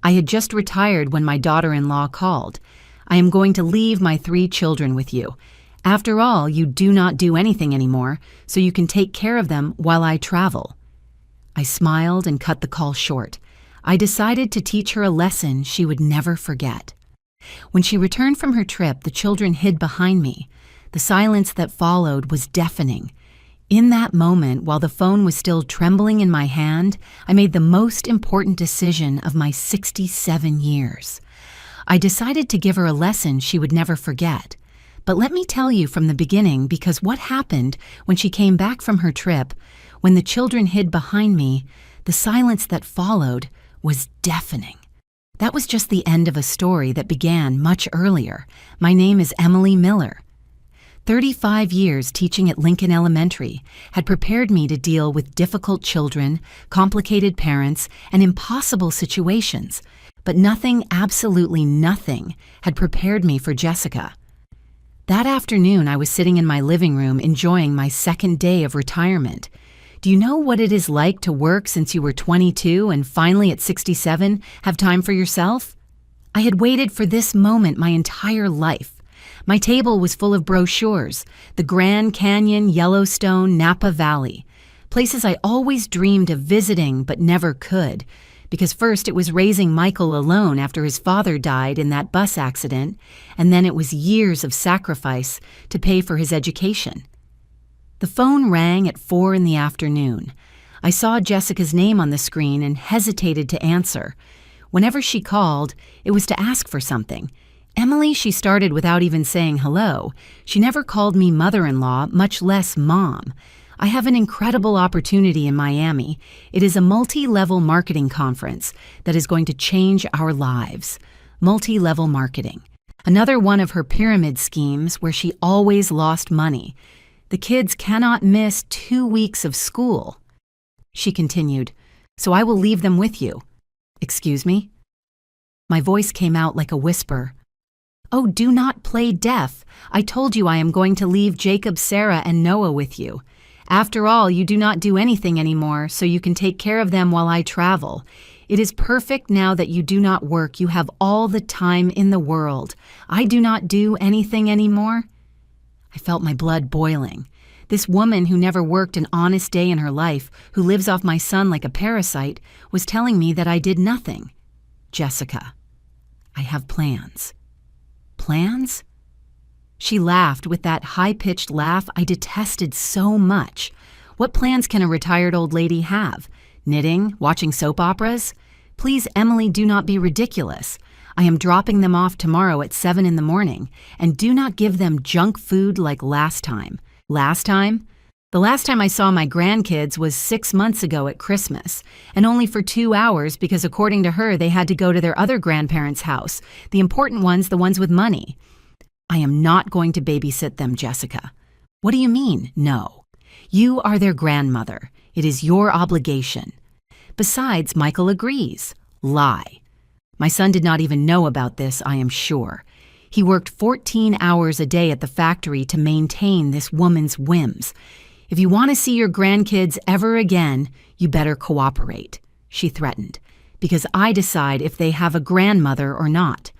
I had just retired when my daughter-in-law called. I am going to leave my 3 children with you. After all, you do not do anything anymore, so you can take care of them while I travel." I smiled and cut the call short. I decided to teach her a lesson she would never forget. When she returned from her trip, the children hid behind me. The silence that followed was deafening. In that moment, while the phone was still trembling in my hand, I made the most important decision of my 67 years. I decided to give her a lesson she would never forget. But let me tell you from the beginning, because what happened when she came back from her trip, when the children hid behind me, the silence that followed was deafening. That was just the end of a story that began much earlier. My name is Emily Miller. 35 years teaching at Lincoln Elementary had prepared me to deal with difficult children, complicated parents, and impossible situations. But nothing, absolutely nothing, had prepared me for Jessica. That afternoon, I was sitting in my living room enjoying my second day of retirement. Do you know what it is like to work since you were 22 and finally at 67 have time for yourself? I had waited for this moment my entire life. My table was full of brochures, the Grand Canyon, Yellowstone, Napa Valley, places I always dreamed of visiting but never could, because first it was raising Michael alone after his father died in that bus accident, and then it was years of sacrifice to pay for his education. The phone rang at 4 in the afternoon. I saw Jessica's name on the screen and hesitated to answer. Whenever she called, it was to ask for something. Emily, she started without even saying hello. She never called me mother-in-law, much less mom. I have an incredible opportunity in Miami. It is a multi-level marketing conference that is going to change our lives. Multi-level marketing. Another one of her pyramid schemes where she always lost money. The kids cannot miss 2 weeks of school. She continued, "So I will leave them with you." "Excuse me?" My voice came out like a whisper. "Oh, do not play deaf. I told you I am going to leave Jacob, Sarah, and Noah with you. After all, you do not do anything anymore, so you can take care of them while I travel. It is perfect now that you do not work. You have all the time in the world. I do not do anything anymore." I felt my blood boiling. This woman who never worked an honest day in her life, who lives off my son like a parasite, was telling me that I did nothing. "Jessica, I have plans." "Plans?" She laughed with that high-pitched laugh I detested so much. What plans can a retired old lady have? Knitting? Watching soap operas? Please, Emily, do not be ridiculous. I am dropping them off tomorrow at 7 in the morning, and do not give them junk food like last time. Last time? The last time I saw my grandkids was 6 months ago at Christmas, and only for 2 hours because according to her they had to go to their other grandparents' house, the important ones, the ones with money. I am not going to babysit them, Jessica. What do you mean, no? You are their grandmother. It is your obligation. Besides, Michael agrees. Lie. My son did not even know about this, I am sure. He worked 14 hours a day at the factory to maintain this woman's whims. If you want to see your grandkids ever again, you better cooperate, she threatened, because I decide if they have a grandmother or not.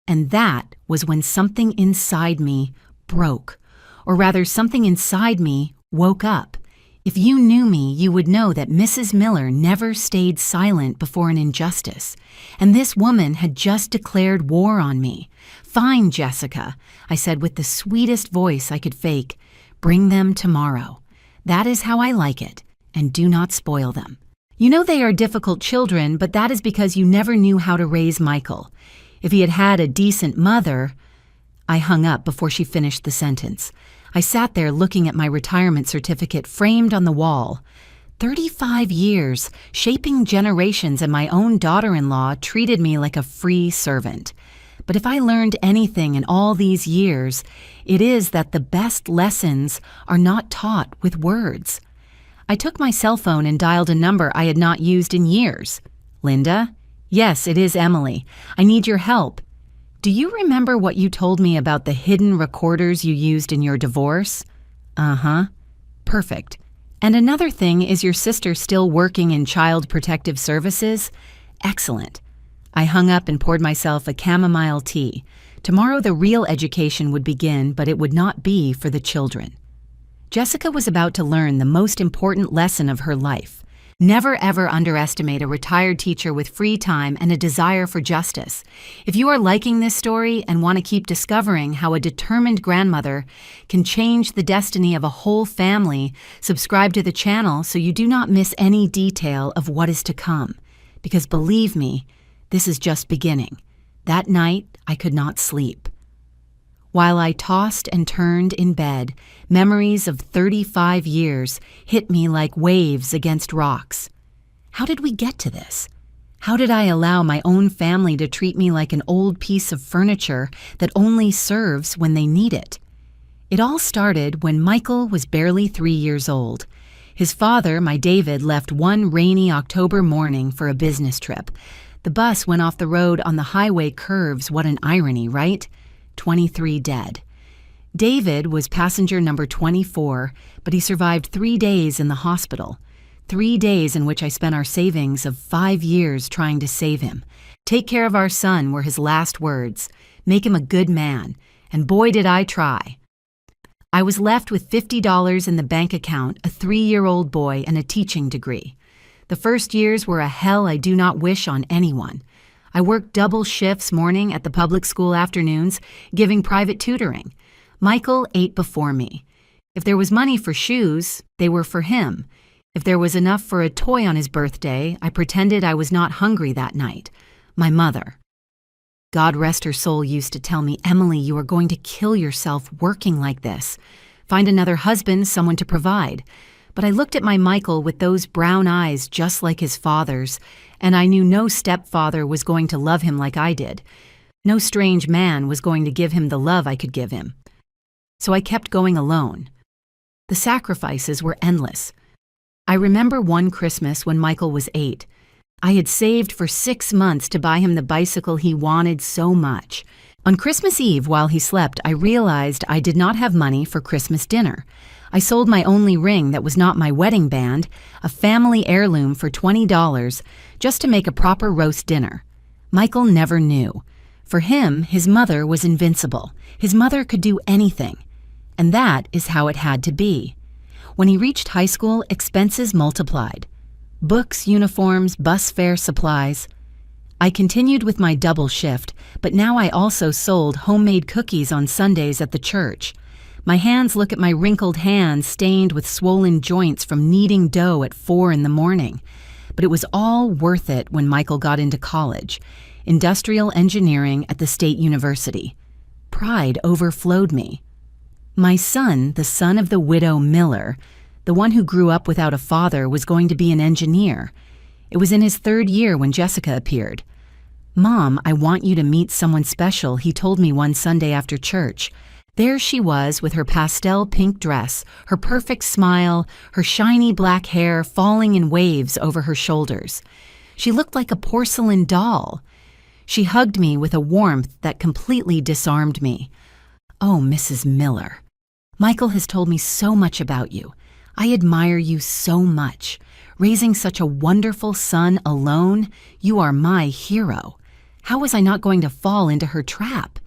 And that was when something inside me broke, or rather something inside me woke up. If you knew me, you would know that Mrs. Miller never stayed silent before an injustice, and this woman had just declared war on me. "Fine, Jessica," I said with the sweetest voice I could fake. "Bring them tomorrow. That is how I like it, and do not spoil them. You know they are difficult children, but that is because you never knew how to raise Michael. If he had had a decent mother—" I hung up before she finished the sentence. I sat there looking at my retirement certificate framed on the wall. 35 years, shaping generations, and my own daughter-in-law treated me like a free servant. But if I learned anything in all these years, it is that the best lessons are not taught with words. I took my cell phone and dialed a number I had not used in years. "Linda? Yes, it is Emily. I need your help. Do you remember what you told me about the hidden recorders you used in your divorce?" "Uh-huh." "Perfect. And another thing, is your sister still working in Child Protective Services?" "Excellent." I hung up and poured myself a chamomile tea. Tomorrow the real education would begin, but it would not be for the children. Jessica was about to learn the most important lesson of her life. Never ever underestimate a retired teacher with free time and a desire for justice. If you are liking this story and want to keep discovering how a determined grandmother can change the destiny of a whole family, subscribe to the channel so you do not miss any detail of what is to come. Because believe me, this is just beginning. That night, I could not sleep. While I tossed and turned in bed, memories of 35 years hit me like waves against rocks. How did we get to this? How did I allow my own family to treat me like an old piece of furniture that only serves when they need it? It all started when Michael was barely 3 years old. His father, my David, left one rainy October morning for a business trip. The bus went off the road on the highway curves. What an irony, right? 23 dead. David was passenger number 24, but he survived 3 days in the hospital. 3 days in which I spent our savings of 5 years trying to save him. Take care of our son were his last words. Make him a good man. And boy did I try. I was left with $50 in the bank account, a 3-year-old boy, and a teaching degree. The first years were a hell I do not wish on anyone. I worked double shifts morning at the public school afternoons, giving private tutoring. Michael ate before me. If there was money for shoes, they were for him. If there was enough for a toy on his birthday, I pretended I was not hungry that night. My mother, God rest her soul, used to tell me, "Emily, you are going to kill yourself working like this. Find another husband, someone to provide." But I looked at my Michael with those brown eyes just like his father's, and I knew no stepfather was going to love him like I did. No strange man was going to give him the love I could give him. So I kept going alone. The sacrifices were endless. I remember one Christmas when Michael was 8. I had saved for 6 months to buy him the bicycle he wanted so much. On Christmas Eve, while he slept, I realized I did not have money for Christmas dinner. I sold my only ring that was not my wedding band, a family heirloom, for $20, just to make a proper roast dinner. Michael never knew. For him, his mother was invincible. His mother could do anything. And that is how it had to be. When he reached high school, expenses multiplied. Books, uniforms, bus fare, supplies. I continued with my double shift, but now I also sold homemade cookies on Sundays at the church. My hands look at my wrinkled hands stained with swollen joints from kneading dough at 4 in the morning. But it was all worth it when Michael got into college, industrial engineering at the State University. Pride overflowed me. My son, the son of the widow Miller, the one who grew up without a father, was going to be an engineer. It was in his 3rd year when Jessica appeared. "Mom, I want you to meet someone special," he told me one Sunday after church. There she was with her pastel pink dress, her perfect smile, her shiny black hair falling in waves over her shoulders. She looked like a porcelain doll. She hugged me with a warmth that completely disarmed me. "Oh, Mrs. Miller, Michael has told me so much about you. I admire you so much. Raising such a wonderful son alone, you are my hero. How was I not going to fall into her trap?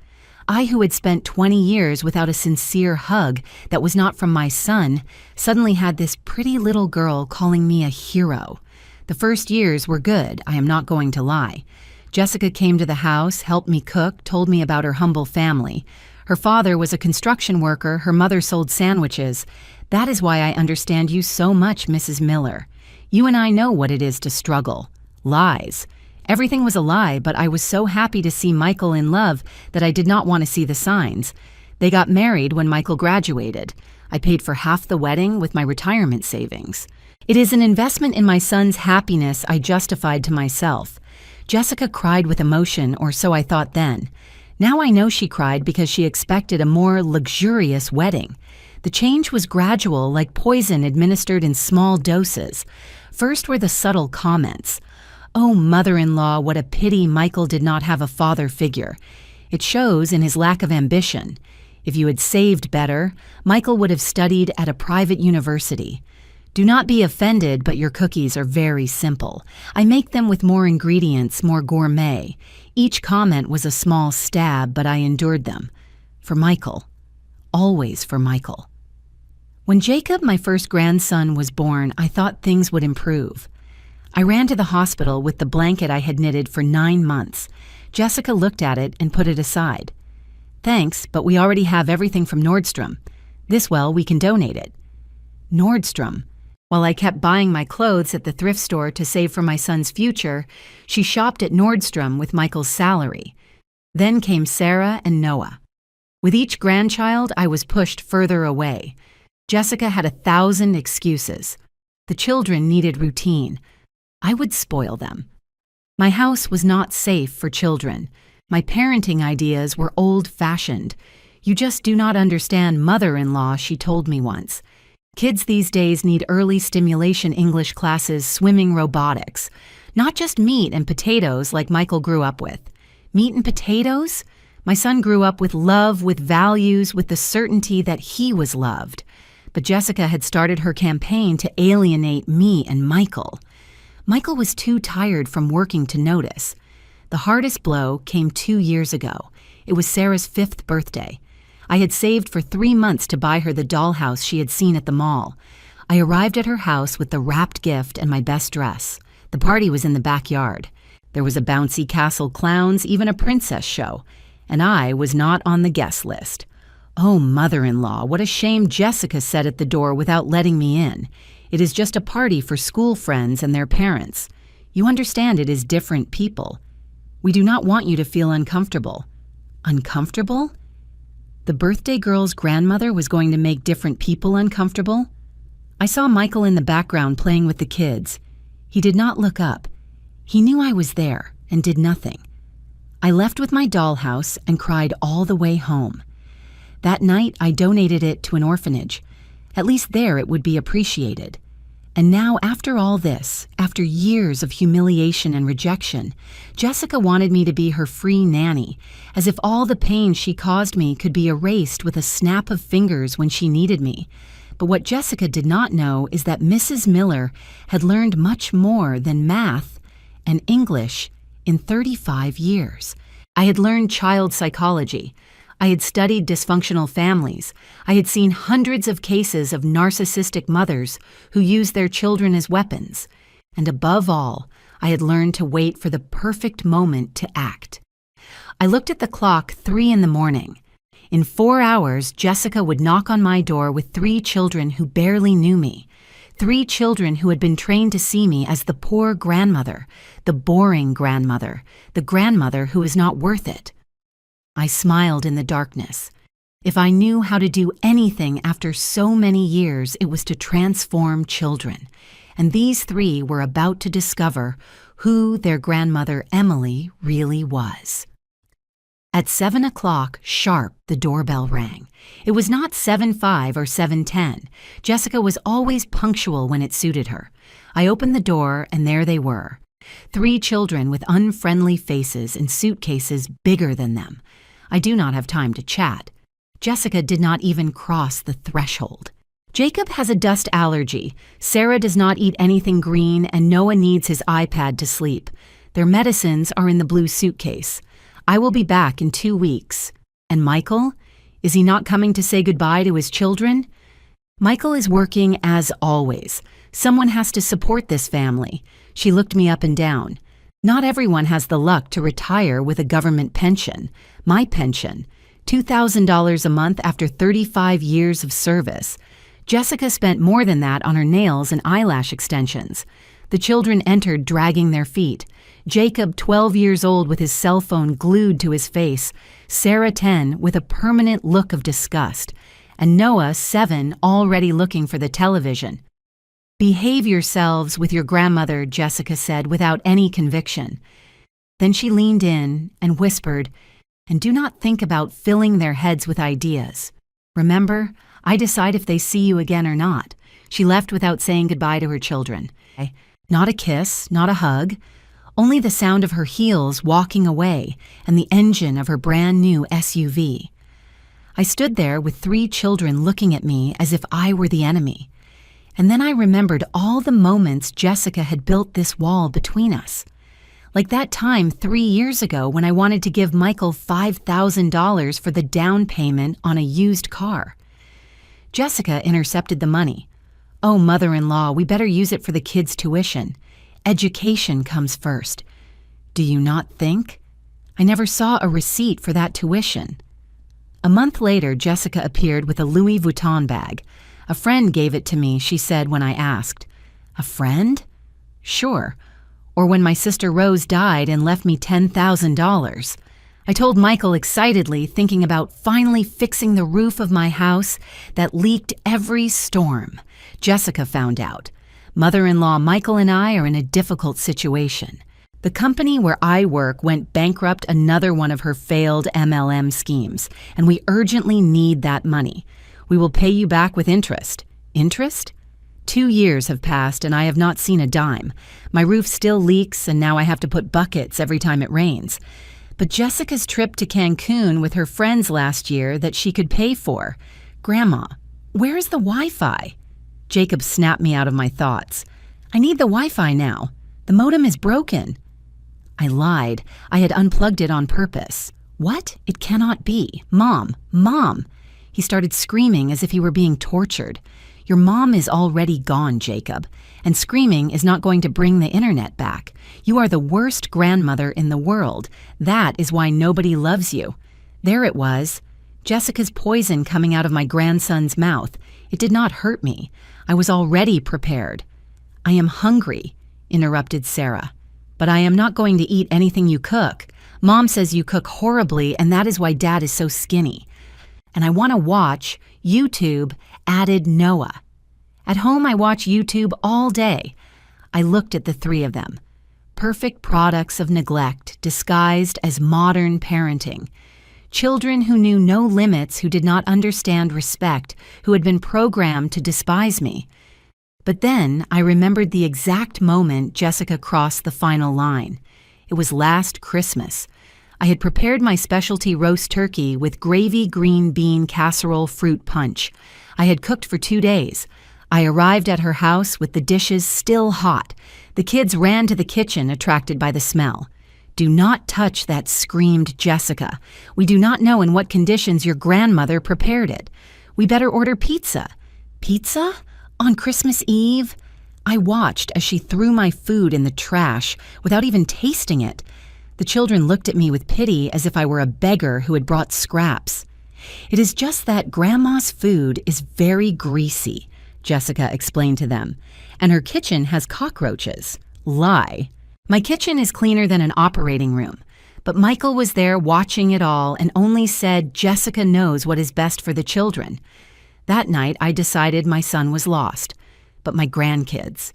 I, who had spent 20 years without a sincere hug that was not from my son, suddenly had this pretty little girl calling me a hero. The first years were good, I am not going to lie. Jessica came to the house, helped me cook, told me about her humble family. Her father was a construction worker, her mother sold sandwiches. That is why I understand you so much, Mrs. Miller. You and I know what it is to struggle. Lies. Everything was a lie, but I was so happy to see Michael in love that I did not want to see the signs. They got married when Michael graduated. I paid for half the wedding with my retirement savings. It is an investment in my son's happiness I justified to myself. Jessica cried with emotion, or so I thought then. Now I know she cried because she expected a more luxurious wedding. The change was gradual, like poison administered in small doses. First were the subtle comments. "Oh, mother-in-law, what a pity Michael did not have a father figure. It shows in his lack of ambition. If you had saved better, Michael would have studied at a private university." Do not be offended, but your cookies are very simple. I make them with more ingredients, more gourmet. Each comment was a small stab, but I endured them. For Michael. Always for Michael. When Jacob, my first grandson, was born, I thought things would improve. I ran to the hospital with the blanket I had knitted for 9 months. Jessica looked at it and put it aside. Thanks, but we already have everything from Nordstrom. We can donate it. Nordstrom. While I kept buying my clothes at the thrift store to save for my son's future, she shopped at Nordstrom with Michael's salary. Then came Sarah and Noah. With each grandchild, I was pushed further away. Jessica had 1,000 excuses. The children needed routine. I would spoil them. My house was not safe for children. My parenting ideas were old-fashioned. You just do not understand mother-in-law, she told me once. Kids these days need early stimulation English classes, swimming, robotics. Not just meat and potatoes like Michael grew up with. Meat and potatoes? My son grew up with love, with values, with the certainty that he was loved. But Jessica had started her campaign to alienate me and Michael. Michael was too tired from working to notice. The hardest blow came 2 years ago. It was Sarah's 5th birthday. I had saved for 3 months to buy her the dollhouse she had seen at the mall. I arrived at her house with the wrapped gift and my best dress. The party was in the backyard. There was a bouncy castle, clowns, even a princess show. And I was not on the guest list. Oh, mother-in-law, what a shame, Jessica said at the door without letting me in. It is just a party for school friends and their parents. You understand it is different people. We do not want you to feel uncomfortable. Uncomfortable? The birthday girl's grandmother was going to make different people uncomfortable? I saw Michael in the background playing with the kids. He did not look up. He knew I was there and did nothing. I left with my dollhouse and cried all the way home. That night, I donated it to an orphanage. At least there it would be appreciated. And now, after all this, after years of humiliation and rejection, Jessica wanted me to be her free nanny, as if all the pain she caused me could be erased with a snap of fingers when she needed me. But what Jessica did not know is that Mrs. Miller had learned much more than math and English in 35 years. I had learned child psychology. I had studied dysfunctional families. I had seen hundreds of cases of narcissistic mothers who use their children as weapons. And above all, I had learned to wait for the perfect moment to act. I looked at the clock 3 in the morning. In 4 hours, Jessica would knock on my door with 3 children who barely knew me. 3 children who had been trained to see me as the poor grandmother, the boring grandmother, the grandmother who is not worth it. I smiled in the darkness. If I knew how to do anything after so many years, it was to transform children. And these 3 were about to discover who their grandmother Emily really was. At 7 o'clock sharp, the doorbell rang. It was not 7:05 or 7:10. Jessica was always punctual when it suited her. I opened the door, and there they were. 3 children with unfriendly faces and suitcases bigger than them. I do not have time to chat. Jessica did not even cross the threshold. Jacob has a dust allergy. Sarah does not eat anything green, and Noah needs his iPad to sleep. Their medicines are in the blue suitcase. I will be back in 2 weeks. And Michael? Is he not coming to say goodbye to his children? Michael is working as always. Someone has to support this family. She looked me up and down. Not everyone has the luck to retire with a government pension. My pension, $2,000 a month after 35 years of service. Jessica spent more than that on her nails and eyelash extensions. The children entered dragging their feet. Jacob, 12 years old, with his cell phone glued to his face. Sarah, 10, with a permanent look of disgust. And Noah, 7, already looking for the television. "Behave yourselves with your grandmother," Jessica said without any conviction. Then she leaned in and whispered, "And do not think about filling their heads with ideas. Remember, I decide if they see you again or not." She left without saying goodbye to her children. Not a kiss, not a hug, only the sound of her heels walking away and the engine of her brand new SUV. I stood there with 3 children looking at me as if I were the enemy. And then I remembered all the moments Jessica had built this wall between us. Like that time 3 years ago when I wanted to give Michael $5,000 for the down payment on a used car. Jessica intercepted the money. "Oh, mother-in-law, we better use it for the kids' tuition. Education comes first. Do you not think? I never saw a receipt for that tuition." A month later, Jessica appeared with a Louis Vuitton bag. "A friend gave it to me," she said when I asked. "A friend?" "Sure. Or when my sister Rose died and left me $10,000. I told Michael excitedly, thinking about finally fixing the roof of my house that leaked every storm. Jessica found out. Mother-in-law Michael and I are in a difficult situation. The company where I work went bankrupt, another one of her failed MLM schemes, and we urgently need that money. We will pay you back with interest. Interest? 2 years have passed and I have not seen a dime. My roof still leaks and now I have to put buckets every time it rains. But Jessica's trip to Cancun with her friends last year that she could pay for. Grandma, where is the Wi-Fi? Jacob snapped me out of my thoughts. I need the Wi-Fi now. The modem is broken. I lied. I had unplugged it on purpose. What? It cannot be. Mom! Mom! He started screaming as if he were being tortured. Your mom is already gone, Jacob, and screaming is not going to bring the internet back. You are the worst grandmother in the world. That is why nobody loves you. There it was. Jessica's poison coming out of my grandson's mouth. It did not hurt me. I was already prepared. I am hungry, interrupted Sarah. But I am not going to eat anything you cook. Mom says you cook horribly, and that is why Dad is so skinny. And I want to watch YouTube, added Noah. At home, I watch YouTube all day. I looked at the three of them. Perfect products of neglect disguised as modern parenting. Children who knew no limits, who did not understand respect, who had been programmed to despise me. But then I remembered the exact moment Jessica crossed the final line. It was last Christmas. I had prepared my specialty roast turkey with gravy green bean casserole fruit punch. I had cooked for 2 days. I arrived at her house with the dishes still hot. The kids ran to the kitchen, attracted by the smell. "Do not touch that," screamed Jessica. "We do not know in what conditions your grandmother prepared it. We better order pizza." "Pizza? On Christmas Eve?" I watched as she threw my food in the trash without even tasting it. The children looked at me with pity as if I were a beggar who had brought scraps. "It is just that Grandma's food is very greasy," Jessica explained to them, "and her kitchen has cockroaches." Lie. My kitchen is cleaner than an operating room. But Michael was there watching it all and only said Jessica knows what is best for the children. That night I decided my son was lost. But my grandkids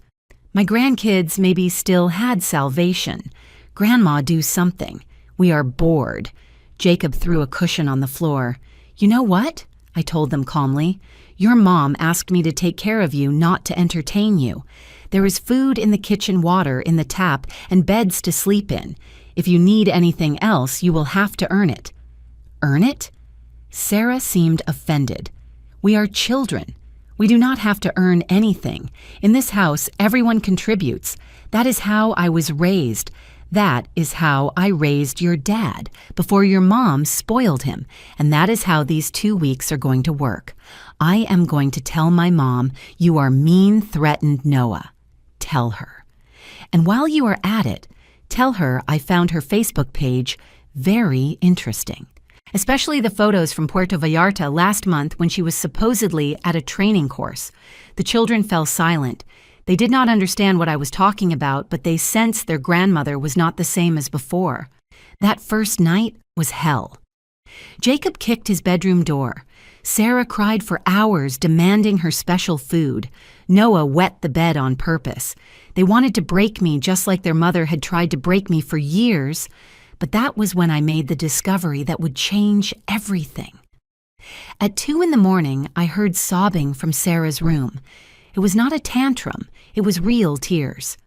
maybe still had salvation. Grandma, do something. We are bored. Jacob threw a cushion on the floor. "You know what?" I told them calmly. "Your mom asked me to take care of you, not to entertain you. There is food in the kitchen water in the tap and beds to sleep in. If you need anything else, you will have to earn it." "Earn it?" Sarah seemed offended. "We are children. We do not have to earn anything. In this house, everyone contributes. That is how I was raised. That is how I raised your dad, before your mom spoiled him, and that is how these 2 weeks are going to work. I am going to tell my mom you are mean, threatened Noah. Tell her. And while you are at it, tell her I found her Facebook page very interesting. Especially the photos from Puerto Vallarta last month when she was supposedly at a training course. The children fell silent. They did not understand what I was talking about, but they sensed their grandmother was not the same as before. That first night was hell. Jacob kicked his bedroom door. Sarah cried for hours, demanding her special food. Noah wet the bed on purpose. They wanted to break me just like their mother had tried to break me for years, but that was when I made the discovery that would change everything. At 2 a.m, I heard sobbing from Sarah's room. It was not a tantrum, it was real tears.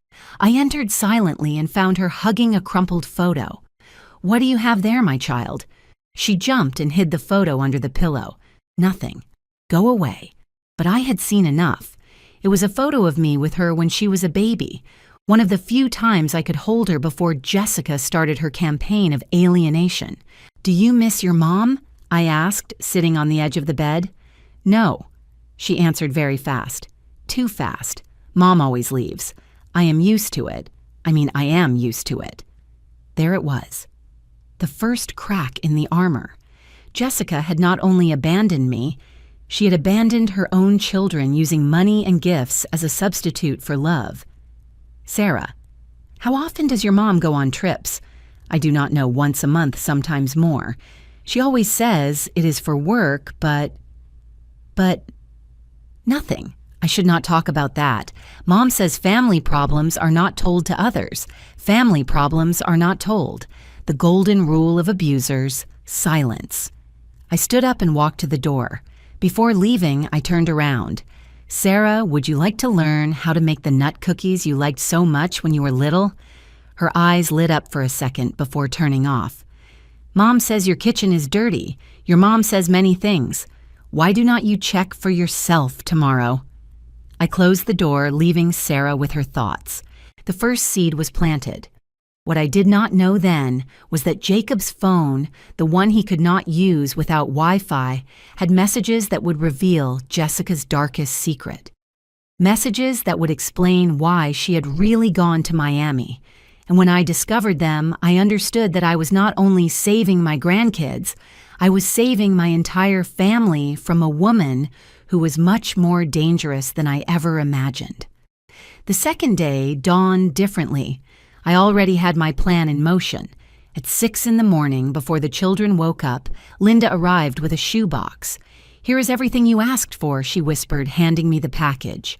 I entered silently and found her hugging a crumpled photo. "What do you have there, my child?" She jumped and hid the photo under the pillow. "Nothing. Go away." But I had seen enough. It was a photo of me with her when she was a baby, one of the few times I could hold her before Jessica started her campaign of alienation. "Do you miss your mom?" I asked, sitting on the edge of the bed. "No," she answered very fast. "Too fast. Mom always leaves. I am used to it. I am used to it." There it was. The first crack in the armor. Jessica had not only abandoned me, she had abandoned her own children using money and gifts as a substitute for love. "Sarah, how often does your mom go on trips?" I do not know, once a month, sometimes more. "She always says it is for work, but nothing. I should not talk about that. Mom says family problems are not told to others. Family problems are not told. The golden rule of abusers, silence." I stood up and walked to the door. Before leaving, I turned around. "Sarah, would you like to learn how to make the nut cookies you liked so much when you were little?" Her eyes lit up for a second before turning off. "Mom says your kitchen is dirty. Your mom says many things. Why do not you check for yourself tomorrow?" I closed the door, leaving Sarah with her thoughts. The first seed was planted. What I did not know then was that Jacob's phone, the one he could not use without Wi-Fi, had messages that would reveal Jessica's darkest secret. Messages that would explain why she had really gone to Miami. And when I discovered them, I understood that I was not only saving my grandkids, I was saving my entire family from a woman who was much more dangerous than I ever imagined. The second day dawned differently. I already had my plan in motion. At 6 in the morning, before the children woke up, Linda arrived with a shoebox. "Here is everything you asked for," she whispered, handing me the package.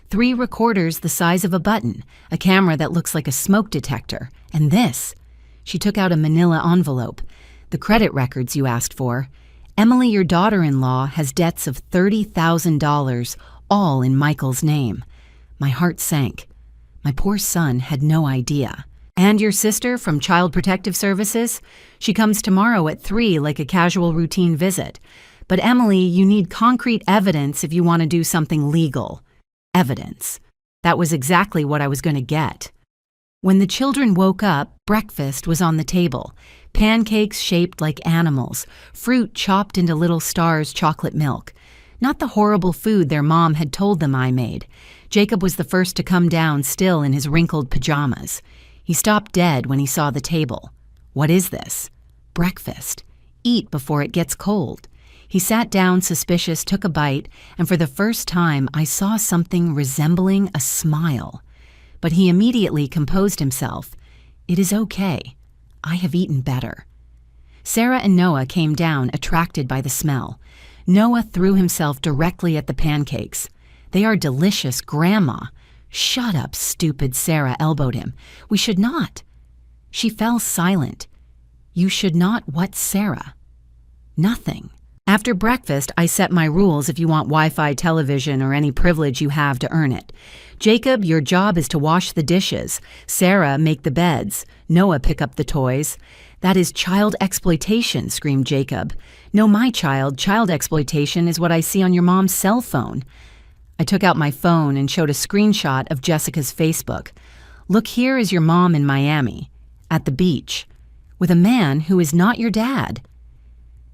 3 recorders the size of a button, a camera that looks like a smoke detector, and this. She took out a manila envelope. "The credit records you asked for. Emily, your daughter-in-law, has debts of $30,000, all in Michael's name." My heart sank. My poor son had no idea. "And your sister from Child Protective Services? She comes tomorrow at 3 like a casual routine visit. But Emily, you need concrete evidence if you want to do something legal." Evidence. That was exactly what I was going to get. When the children woke up, breakfast was on the table. Pancakes shaped like animals, fruit chopped into little stars, chocolate milk. Not the horrible food their mom had told them I made. Jacob was the first to come down, still in his wrinkled pajamas. He stopped dead when he saw the table. "What is this?" "Breakfast. Eat before it gets cold." He sat down, suspicious, took a bite, and for the first time I saw something resembling a smile. But he immediately composed himself. "It is okay. I have eaten better." Sarah and Noah came down, attracted by the smell. Noah threw himself directly at the pancakes. "They are delicious, Grandma." "Shut up, stupid," Sarah elbowed him. "We should not." She fell silent. "You should not what, Sarah?" "Nothing." After breakfast, I set my rules if you want Wi-Fi television or any privilege you have to earn it. "Jacob, your job is to wash the dishes. Sarah, make the beds. Noah, pick up the toys." "That is child exploitation," screamed Jacob. "No, my child exploitation is what I see on your mom's cell phone." I took out my phone and showed a screenshot of Jessica's Facebook. "Look, here is your mom in Miami, at the beach, with a man who is not your dad."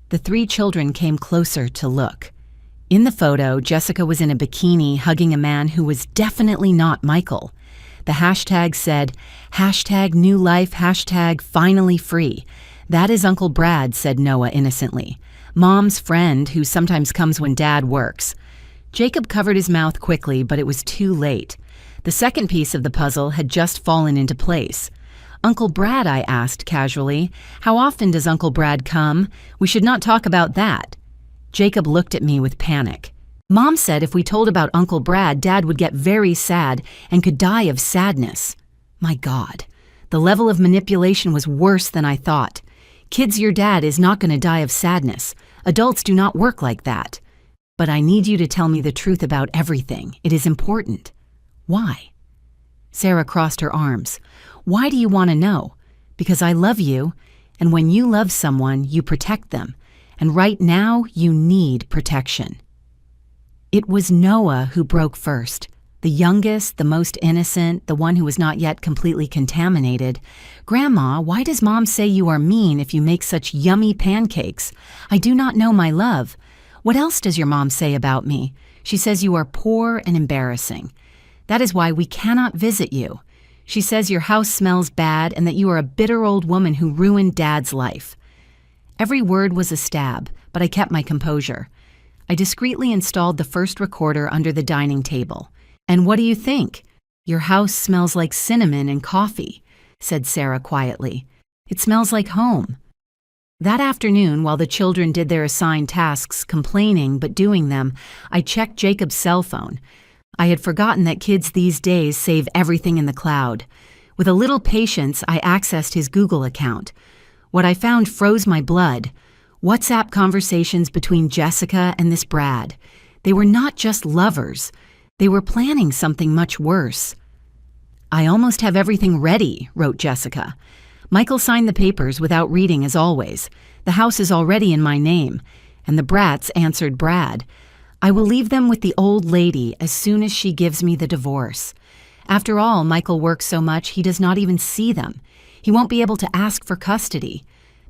The 3 children came closer to look. In the photo, Jessica was in a bikini hugging a man who was definitely not Michael. The hashtag said, #NewLife, #finally-free. "That is Uncle Brad," said Noah innocently. "Mom's friend who sometimes comes when Dad works." Jacob covered his mouth quickly, but it was too late. The second piece of the puzzle had just fallen into place. "Uncle Brad," I asked casually, "how often does Uncle Brad come? We should not talk about that." Jacob looked at me with panic. "Mom said if we told about Uncle Brad, Dad would get very sad and could die of sadness." My God, the level of manipulation was worse than I thought. "Kids, your dad is not going to die of sadness. Adults do not work like that. But I need you to tell me the truth about everything. It is important." "Why?" Sarah crossed her arms. "Why do you want to know?" "Because I love you, and when you love someone, you protect them. And right now, you need protection." It was Noah who broke first. The youngest, the most innocent, the one who was not yet completely contaminated. "Grandma, why does Mom say you are mean if you make such yummy pancakes? I do not know, my love. What else does your mom say about me? She says you are poor and embarrassing. That is why we cannot visit you. She says your house smells bad and that you are a bitter old woman who ruined Dad's life." Every word was a stab, but I kept my composure. I discreetly installed the first recorder under the dining table. "And what do you think? Your house smells like cinnamon and coffee," said Sarah quietly. "It smells like home." That afternoon, while the children did their assigned tasks, complaining but doing them, I checked Jacob's cell phone. I had forgotten that kids these days save everything in the cloud. With a little patience, I accessed his Google account. What I found froze my blood. WhatsApp conversations between Jessica and this Brad. They were not just lovers. They were planning something much worse. "I almost have everything ready," wrote Jessica. "Michael signed the papers without reading as always. The house is already in my name." And the brats answered Brad. "I will leave them with the old lady as soon as she gives me the divorce. After all, Michael works so much he does not even see them. He won't be able to ask for custody.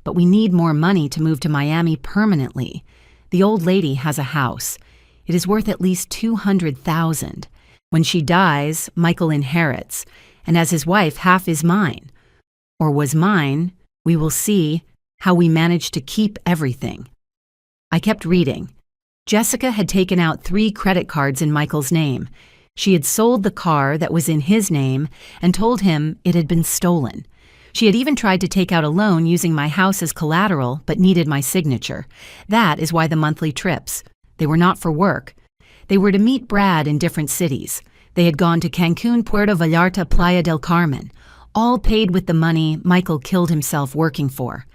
But we need more money to move to Miami permanently. The old lady has a house. It is worth at least $200,000. When she dies, Michael inherits, and as his wife, half is mine. Or was mine. We will see how we manage to keep everything." I kept reading. Jessica had taken out 3 credit cards in Michael's name. She had sold the car that was in his name and told him it had been stolen. She had even tried to take out a loan using my house as collateral, but needed my signature. That is why the monthly trips. They were not for work. They were to meet Brad in different cities. They had gone to Cancun, Puerto Vallarta, Playa del Carmen, all paid with the money Michael killed himself working for.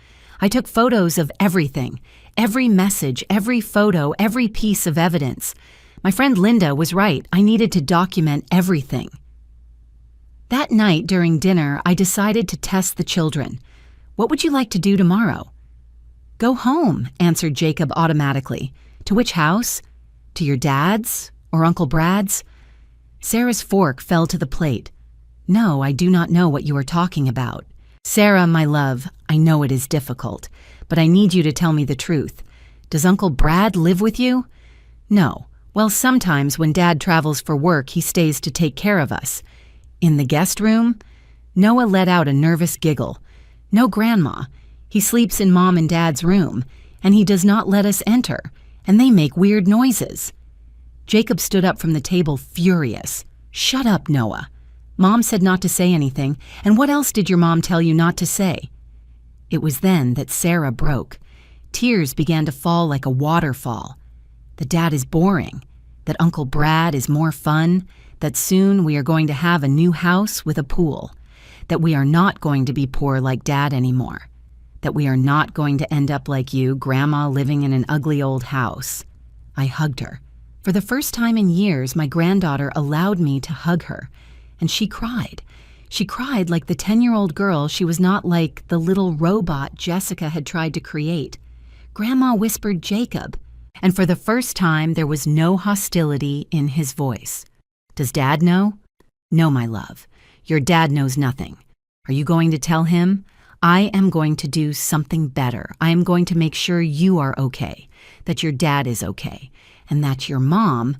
I took photos of everything, every message, every photo, every piece of evidence. My friend Linda was right. I needed to document everything. That night during dinner, I decided to test the children. "What would you like to do tomorrow?" "Go home," answered Jacob automatically. "To which house? To your dad's or Uncle Brad's?" Sarah's fork fell to the plate. "No, I do not know what you are talking about." "Sarah, my love, I know it is difficult, but I need you to tell me the truth. Does Uncle Brad live with you?" "No. Well, sometimes when Dad travels for work, he stays to take care of us." "In the guest room?" Noah let out a nervous giggle. "No, Grandma. He sleeps in Mom and Dad's room, and he does not let us enter, and they make weird noises." Jacob stood up from the table, furious. "Shut up, Noah. Mom said not to say anything, and what else did your mom tell you not to say?" It was then that Sarah broke. Tears began to fall like a waterfall. That Dad is boring, that Uncle Brad is more fun, that soon we are going to have a new house with a pool, that we are not going to be poor like Dad anymore, that we are not going to end up like you, Grandma, living in an ugly old house. I hugged her. For the first time in years, my granddaughter allowed me to hug her, and she cried. She cried like the 10-year-old girl. She was not like the little robot Jessica had tried to create. Grandma whispered Jacob, and for the first time there was no hostility in his voice. "Does Dad know?" "No, my love. Your dad knows nothing. Are you going to tell him? I am going to do something better. I am going to make sure you are okay, that your dad is okay, and that your mom,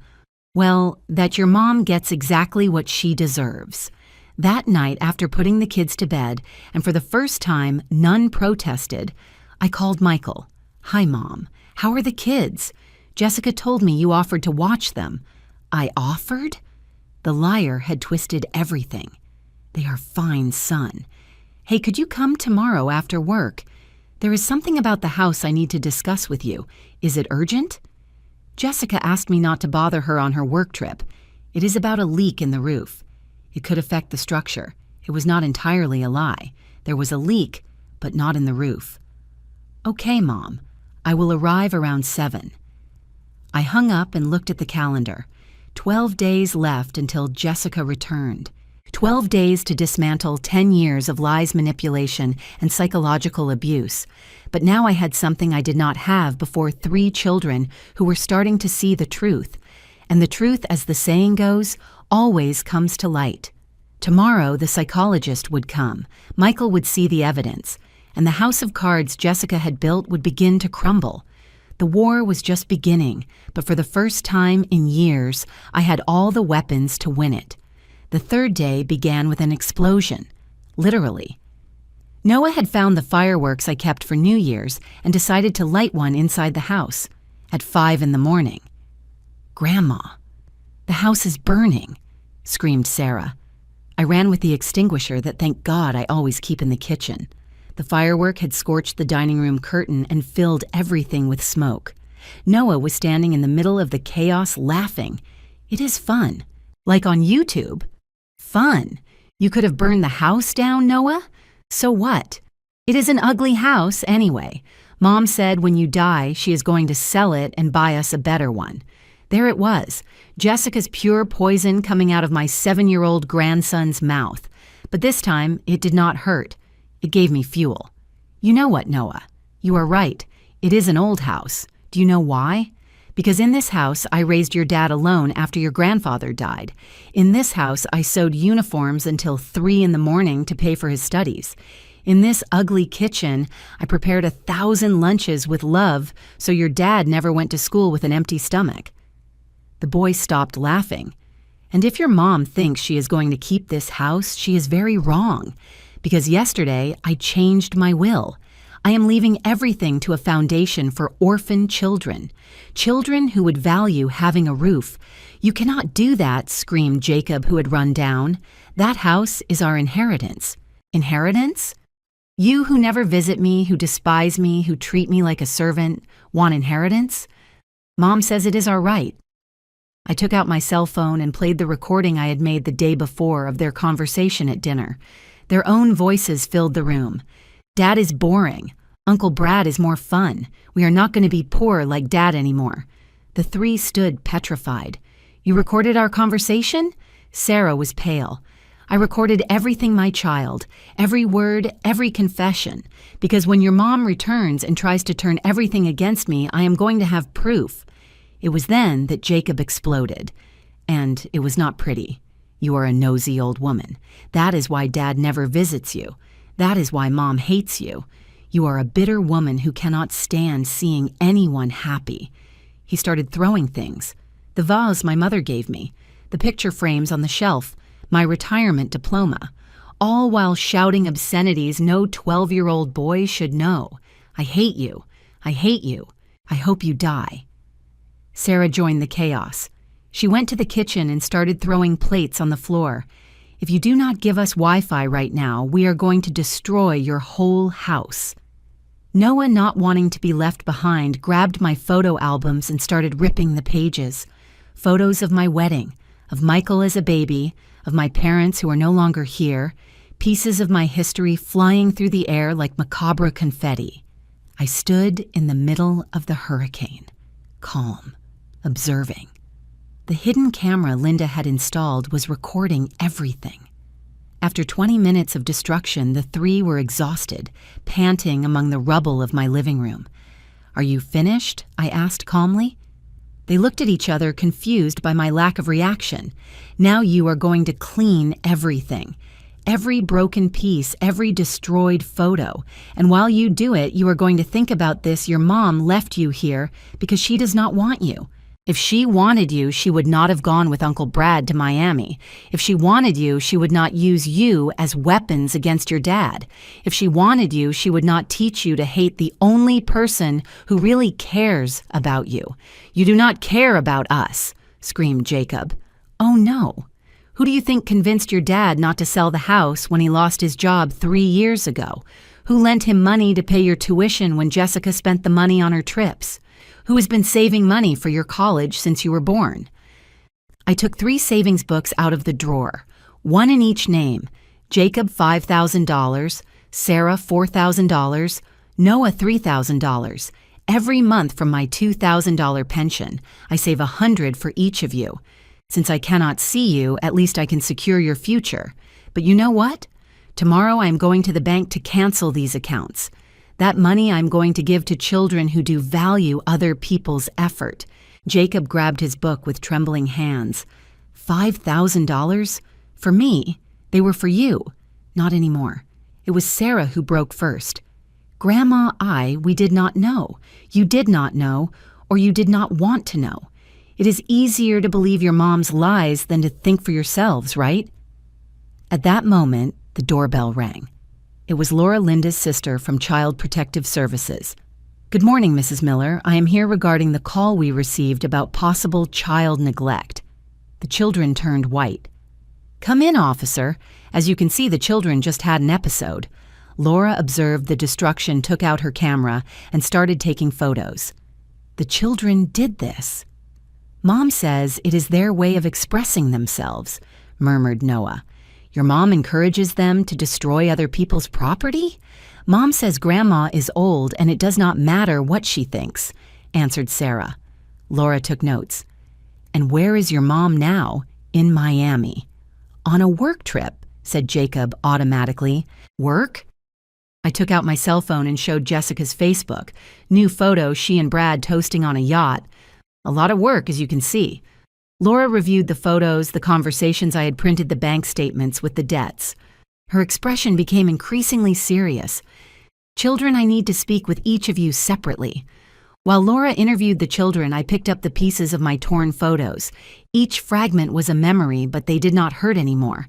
well, that your mom gets exactly what she deserves." That night, after putting the kids to bed, and for the first time none protested, I called Michael. "Hi, Mom. How are the kids? Jessica told me you offered to watch them." "I offered?" The liar had twisted everything. "They are fine, son. Hey, could you come tomorrow after work? There is something about the house I need to discuss with you. Is it urgent?" Jessica asked me not to bother her on her work trip. It is about a leak in the roof. It could affect the structure. It was not entirely a lie. There was a leak, but not in the roof. "Okay, Mom. I will arrive around 7. I hung up and looked at the calendar. 12 days left until Jessica returned. 12 days to dismantle 10 years of lies, manipulation, and psychological abuse. But now I had something I did not have before 3 children who were starting to see the truth. And the truth, as the saying goes, always comes to light. Tomorrow, the psychologist would come. Michael would see the evidence, and the house of cards Jessica had built would begin to crumble. The war was just beginning, but for the first time in years, I had all the weapons to win it. The third day began with an explosion, literally. Noah had found the fireworks I kept for New Year's and decided to light one inside the house at 5 a.m. "Grandma, the house is burning," screamed Sarah. I ran with the extinguisher that, thank God, I always keep in the kitchen. The firework had scorched the dining room curtain and filled everything with smoke. Noah was standing in the middle of the chaos laughing. It is fun. Like on YouTube. Fun. You could have burned the house down, Noah? So what? It is an ugly house anyway. Mom said when you die, she is going to sell it and buy us a better one. There it was, Jessica's pure poison coming out of my 7-year-old grandson's mouth. But this time, it did not hurt. It gave me fuel. You know what, Noah? You are right. It is an old house. Do you know why? Because in this house, I raised your dad alone after your grandfather died. In this house, I sewed uniforms until 3 a.m. to pay for his studies. In this ugly kitchen, I prepared 1,000 lunches with love so your dad never went to school with an empty stomach. The boy stopped laughing. And if your mom thinks she is going to keep this house, she is very wrong. Because yesterday, I changed my will. I am leaving everything to a foundation for orphan children. Children who would value having a roof. You cannot do that, screamed Jacob, who had run down. That house is our inheritance. Inheritance? You who never visit me, who despise me, who treat me like a servant, want inheritance? Mom says it is our right. I took out my cell phone and played the recording I had made the day before of their conversation at dinner. Their own voices filled the room. Dad is boring. Uncle Brad is more fun. We are not going to be poor like Dad anymore. The three stood petrified. You recorded our conversation? Sarah was pale. I recorded everything, my child, every word, every confession, because when your mom returns and tries to turn everything against me, I am going to have proof. It was then that Jacob exploded. And it was not pretty. You are a nosy old woman. That is why Dad never visits you. That is why Mom hates you. You are a bitter woman who cannot stand seeing anyone happy. He started throwing things. The vase my mother gave me, the picture frames on the shelf, my retirement diploma, all while shouting obscenities no 12-year-old boy should know. I hate you. I hate you. I hope you die. Sarah joined the chaos. She went to the kitchen and started throwing plates on the floor. If you do not give us Wi-Fi right now, we are going to destroy your whole house. Noah, not wanting to be left behind, grabbed my photo albums and started ripping the pages. Photos of my wedding, of Michael as a baby, of my parents who are no longer here, pieces of my history flying through the air like macabre confetti. I stood in the middle of the hurricane, calm, observing. The hidden camera Linda had installed was recording everything. After 20 minutes of destruction, the three were exhausted, panting among the rubble of my living room. Are you finished? I asked calmly. They looked at each other, confused by my lack of reaction. Now you are going to clean everything. Every broken piece, every destroyed photo. And while you do it, you are going to think about this. Your mom left you here because she does not want you. If she wanted you, she would not have gone with Uncle Brad to Miami. If she wanted you, she would not use you as weapons against your dad. If she wanted you, she would not teach you to hate the only person who really cares about you. You do not care about us, screamed Jacob. Oh no. Who do you think convinced your dad not to sell the house when he lost his job 3 years ago? Who lent him money to pay your tuition when Jessica spent the money on her trips? Who has been saving money for your college since you were born? I took 3 savings books out of the drawer, one in each name. Jacob $5,000, Sarah $4,000, Noah $3,000. Every month from my $2,000 pension, I save $100 for each of you. Since I cannot see you, at least I can secure your future. But you know what? Tomorrow I am going to the bank to cancel these accounts. That money I'm going to give to children who do value other people's effort. Jacob grabbed his book with trembling hands. $5,000? For me? They were for you. Not anymore. It was Sarah who broke first. Grandma, we did not know. You did not know, or you did not want to know. It is easier to believe your mom's lies than to think for yourselves, right? At that moment, the doorbell rang. It was Laura Linda's sister from Child Protective Services. Good morning, Mrs. Miller. I am here regarding the call we received about possible child neglect. The children turned white. Come in, officer. As you can see, the children just had an episode. Laura observed the destruction, took out her camera, and started taking photos. The children did this. Mom says it is their way of expressing themselves, murmured Noah. Your mom encourages them to destroy other people's property? Mom says Grandma is old and it does not matter what she thinks, answered Sarah. Laura took notes. And where is your mom now? In Miami. On a work trip, said Jacob automatically. Work? I took out my cell phone and showed Jessica's Facebook. New photo, she and Brad toasting on a yacht. A lot of work, as you can see. Laura reviewed the photos, the conversations I had printed, the bank statements with the debts. Her expression became increasingly serious. Children, I need to speak with each of you separately. While Laura interviewed the children, I picked up the pieces of my torn photos. Each fragment was a memory, but they did not hurt anymore,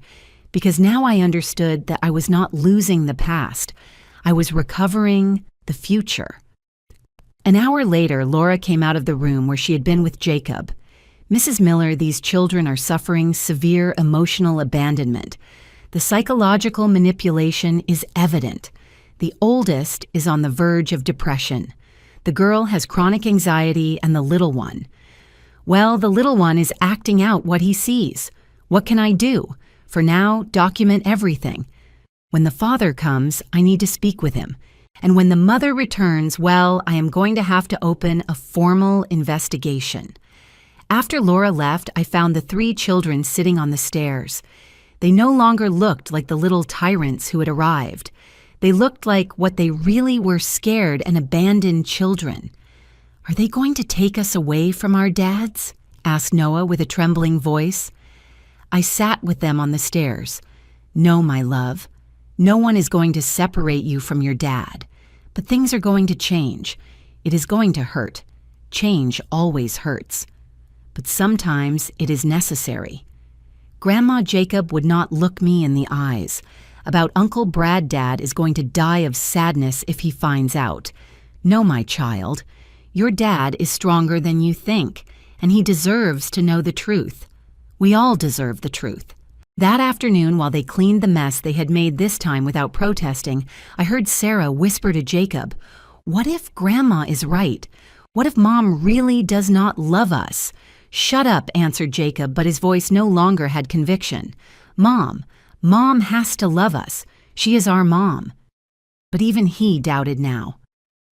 because now I understood that I was not losing the past. I was recovering the future. An hour later, Laura came out of the room where she had been with Jacob. Mrs. Miller, these children are suffering severe emotional abandonment. The psychological manipulation is evident. The oldest is on the verge of depression. The girl has chronic anxiety and the little one. Well, the little one is acting out what he sees. What can I do? For now, document everything. When the father comes, I need to speak with him. And when the mother returns, well, I am going to have to open a formal investigation. After Laura left, I found the 3 children sitting on the stairs. They no longer looked like the little tyrants who had arrived. They looked like what they really were, scared and abandoned children. Are they going to take us away from our dads? Asked Noah with a trembling voice. I sat with them on the stairs. No, my love. No one is going to separate you from your dad. But things are going to change. It is going to hurt. Change always hurts. But sometimes it is necessary. Grandma Jacob would not look me in the eyes. About Uncle Brad, Dad is going to die of sadness if he finds out. No, my child. Your dad is stronger than you think, and he deserves to know the truth. We all deserve the truth. That afternoon, while they cleaned the mess they had made this time without protesting, I heard Sarah whisper to Jacob, "What if Grandma is right? What if Mom really does not love us?" "Shut up," answered Jacob, but his voice no longer had conviction. Mom has to love us. She is our mom." But even he doubted now.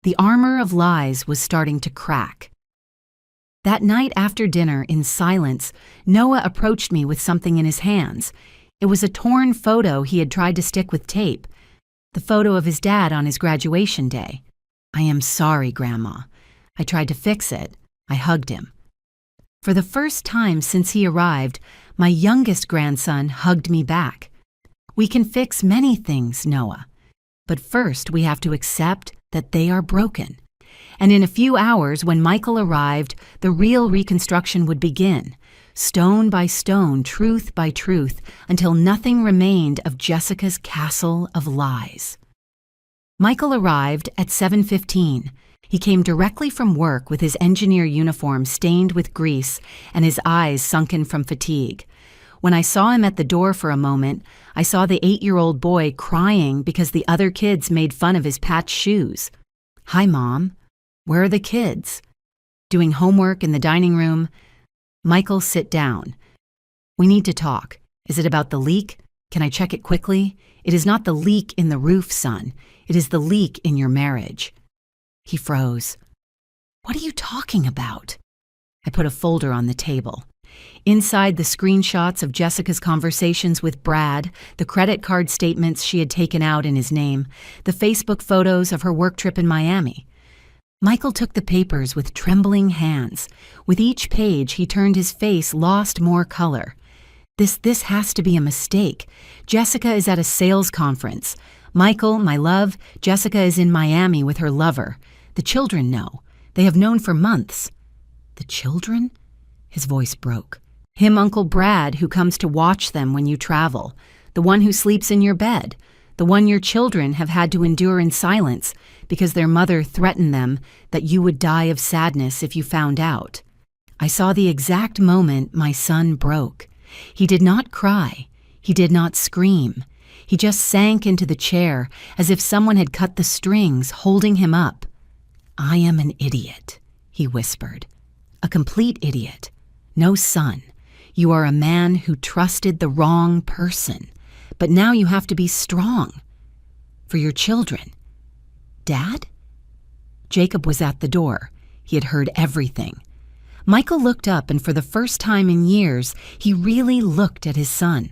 The armor of lies was starting to crack. That night after dinner, in silence, Noah approached me with something in his hands. It was a torn photo he had tried to stick with tape. The photo of his dad on his graduation day. "I am sorry, Grandma. I tried to fix it." I hugged him. For the first time since he arrived, my youngest grandson hugged me back. We can fix many things, Noah. But first we have to accept that they are broken. And in a few hours, when Michael arrived, the real reconstruction would begin, stone by stone, truth by truth, until nothing remained of Jessica's castle of lies. Michael arrived at 7:15. He came directly from work with his engineer uniform stained with grease and his eyes sunken from fatigue. When I saw him at the door for a moment, I saw the 8-year-old boy crying because the other kids made fun of his patched shoes. "Hi, Mom. Where are the kids?" "Doing homework in the dining room." "Michael, sit down. We need to talk. Is it about the leak? Can I check it quickly?" "It is not the leak in the roof, son. It is the leak in your marriage." He froze. "What are you talking about?" I put a folder on the table. Inside, the screenshots of Jessica's conversations with Brad, the credit card statements she had taken out in his name, the Facebook photos of her work trip in Miami. Michael took the papers with trembling hands. With each page, he turned his face, lost more color. This has to be a mistake. Jessica is at a sales conference. Michael, my love, Jessica is in Miami with her lover. The children know. They have known for months. The children? His voice broke. Him, Uncle Brad, who comes to watch them when you travel. The one who sleeps in your bed. The one your children have had to endure in silence because their mother threatened them that you would die of sadness if you found out. I saw the exact moment my son broke. He did not cry. He did not scream. He just sank into the chair as if someone had cut the strings, holding him up. "I am an idiot," he whispered. "A complete idiot. No son. You are a man who trusted the wrong person. But now you have to be strong. For your children." "Dad?" Jacob was at the door. He had heard everything. Michael looked up, and for the first time in years, he really looked at his son.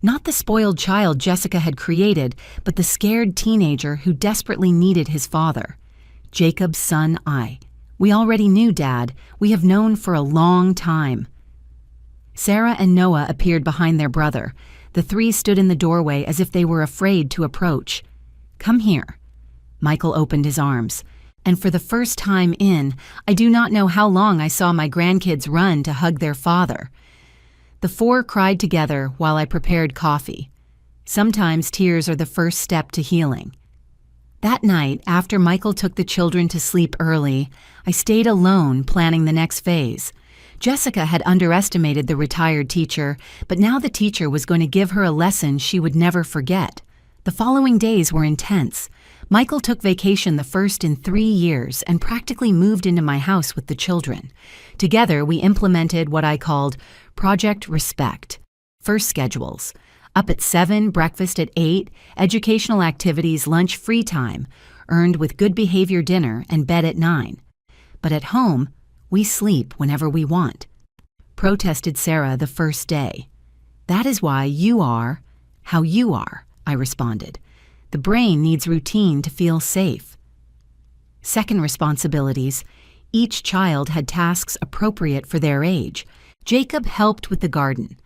Not the spoiled child Jessica had created, but the scared teenager who desperately needed his father. "Jacob's son, we already knew, Dad. We have known for a long time." Sarah and Noah appeared behind their brother. The three stood in the doorway as if they were afraid to approach. "Come here." Michael opened his arms. And for the first time I do not know how long I saw my grandkids run to hug their father. The four cried together while I prepared coffee. Sometimes tears are the first step to healing. That night, after Michael took the children to sleep early, I stayed alone planning the next phase. Jessica had underestimated the retired teacher, but now the teacher was going to give her a lesson she would never forget. The following days were intense. Michael took vacation, the first in 3 years, and practically moved into my house with the children. Together, we implemented what I called Project Respect. First schedules. Up at 7, breakfast at 8, educational activities, lunch, free time, earned with good behavior dinner, and bed at 9. But at home, we sleep whenever we want. Protested Sarah the first day. "That is why you are how you are," I responded. "The brain needs routine to feel safe." Second responsibilities. Each child had tasks appropriate for their age. Jacob helped with the garden.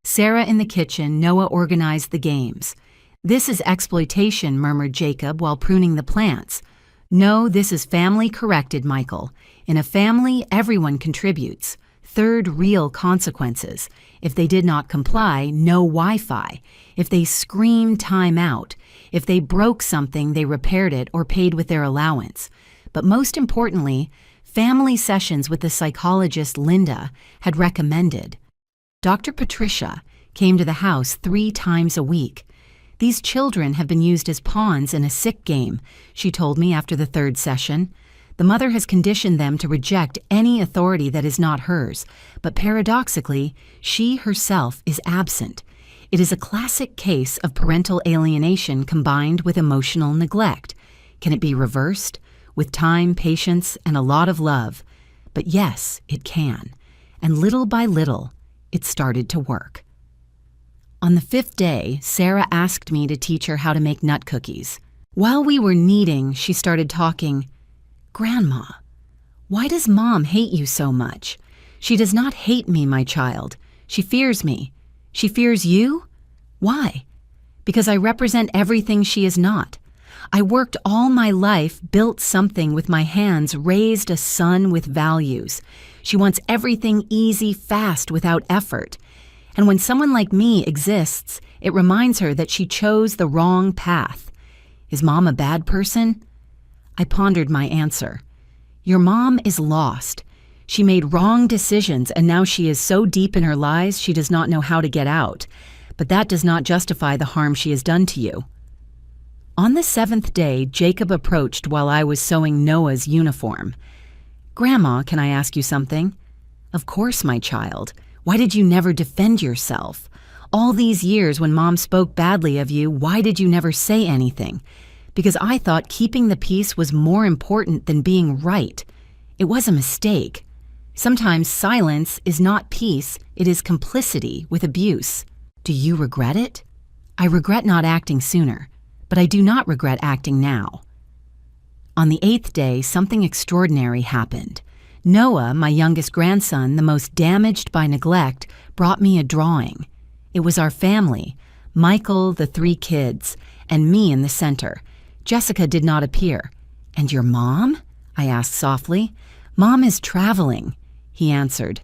Sarah in the kitchen, Noah organized the games. "This is exploitation," murmured Jacob while pruning the plants. "No, this is family corrected, Michael. In a family, everyone contributes. Third, real consequences. If they did not comply, no Wi-Fi. If they screamed, time out. If they broke something, they repaired it or paid with their allowance. But most importantly, family sessions with the psychologist Linda had recommended. Dr. Patricia came to the house 3 times a week. "These children have been used as pawns in a sick game," she told me after the 3rd session. "The mother has conditioned them to reject any authority that is not hers, but paradoxically, she herself is absent. It is a classic case of parental alienation combined with emotional neglect. Can it be reversed? With time, patience, and a lot of love. But yes, it can. And little by little, it started to work." On the 5th day, Sarah asked me to teach her how to make nut cookies. While we were kneading, she started talking. "Grandma, why does Mom hate you so much? She does not hate me, my child. She fears me. She fears you? Why? Because I represent everything she is not. I worked all my life, built something with my hands, raised a son with values. She wants everything easy, fast, without effort. And when someone like me exists, it reminds her that she chose the wrong path. Is Mom a bad person?" I pondered my answer. "Your mom is lost. She made wrong decisions, and now she is so deep in her lies she does not know how to get out. But that does not justify the harm she has done to you." On the 7th day, Jacob approached while I was sewing Noah's uniform. "Grandma, can I ask you something?" "Of course, my child. Why did you never defend yourself? All these years when Mom spoke badly of you, why did you never say anything? Because I thought keeping the peace was more important than being right. It was a mistake. Sometimes silence is not peace, it is complicity with abuse. Do you regret it?" "I regret not acting sooner, but I do not regret acting now." On the 8th day, something extraordinary happened. Noah, my youngest grandson, the most damaged by neglect, brought me a drawing. It was our family, Michael, the 3 kids, and me in the center. Jessica did not appear. "And your mom?" I asked softly. "Mom is traveling," he answered.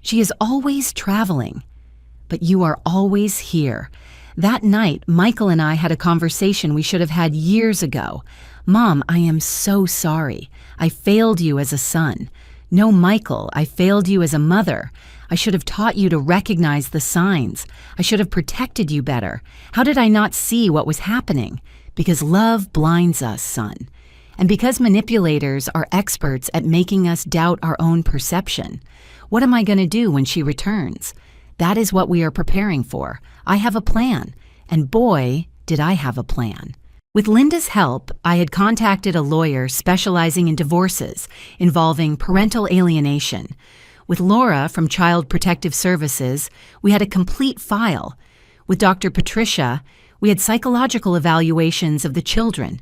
"She is always traveling. But you are always here." That night, Michael and I had a conversation we should have had years ago. "Mom, I am so sorry. I failed you as a son. No, Michael, I failed you as a mother. I should have taught you to recognize the signs. I should have protected you better. How did I not see what was happening? Because love blinds us, son. And because manipulators are experts at making us doubt our own perception. What am I going to do when she returns? That is what we are preparing for. I have a plan. And boy, did I have a plan." With Linda's help, I had contacted a lawyer specializing in divorces involving parental alienation. With Laura from Child Protective Services, we had a complete file. With Dr. Patricia, we had psychological evaluations of the children.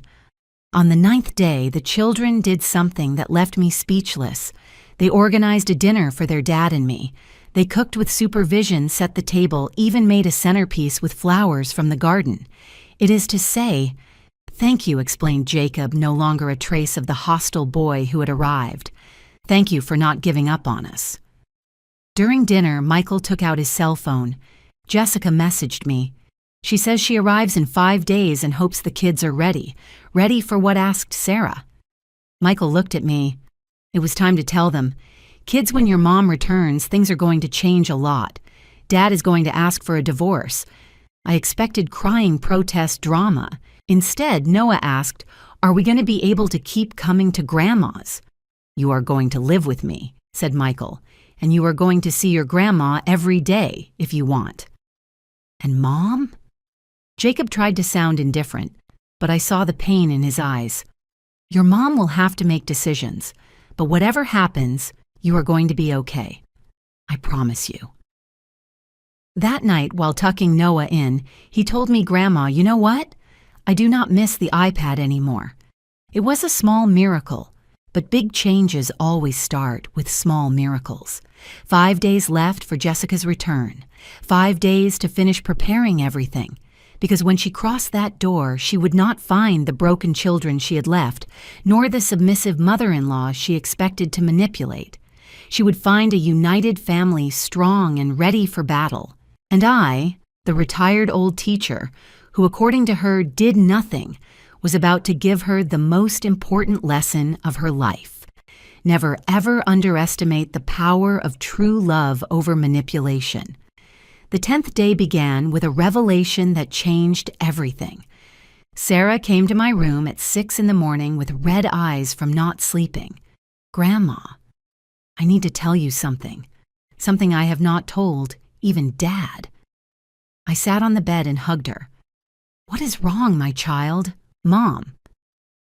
On the 9th day, the children did something that left me speechless. They organized a dinner for their dad and me. They cooked with supervision, set the table, even made a centerpiece with flowers from the garden. It is to say, "Thank you," explained Jacob, no longer a trace of the hostile boy who had arrived. "Thank you for not giving up on us." During dinner, Michael took out his cell phone. Jessica messaged me. She says she arrives in 5 days and hopes the kids are ready. Ready for what? Asked Sarah. Michael looked at me. It was time to tell them, "Kids, when your mom returns, things are going to change a lot. Dad is going to ask for a divorce." I expected crying protest drama. Instead, Noah asked, "Are we going to be able to keep coming to Grandma's?" "You are going to live with me," said Michael, "and you are going to see your grandma every day if you want." "And Mom?" Jacob tried to sound indifferent, but I saw the pain in his eyes. "Your mom will have to make decisions, but whatever happens, you are going to be okay. I promise you." That night, while tucking Noah in, he told me, "Grandma, you know what? I do not miss the iPad anymore." It was a small miracle, but big changes always start with small miracles. 5 days left for Jessica's return. 5 days to finish preparing everything. Because when she crossed that door, she would not find the broken children she had left, nor the submissive mother-in-law she expected to manipulate. She would find a united family, strong and ready for battle. And I, the retired old teacher, who according to her did nothing, was about to give her the most important lesson of her life. Never ever underestimate the power of true love over manipulation. The 10th day began with a revelation that changed everything. Sarah came to my room at 6 in the morning with red eyes from not sleeping. "Grandma, I need to tell you something. Something I have not told even Dad." I sat on the bed and hugged her. "What is wrong, my child?" "Mom."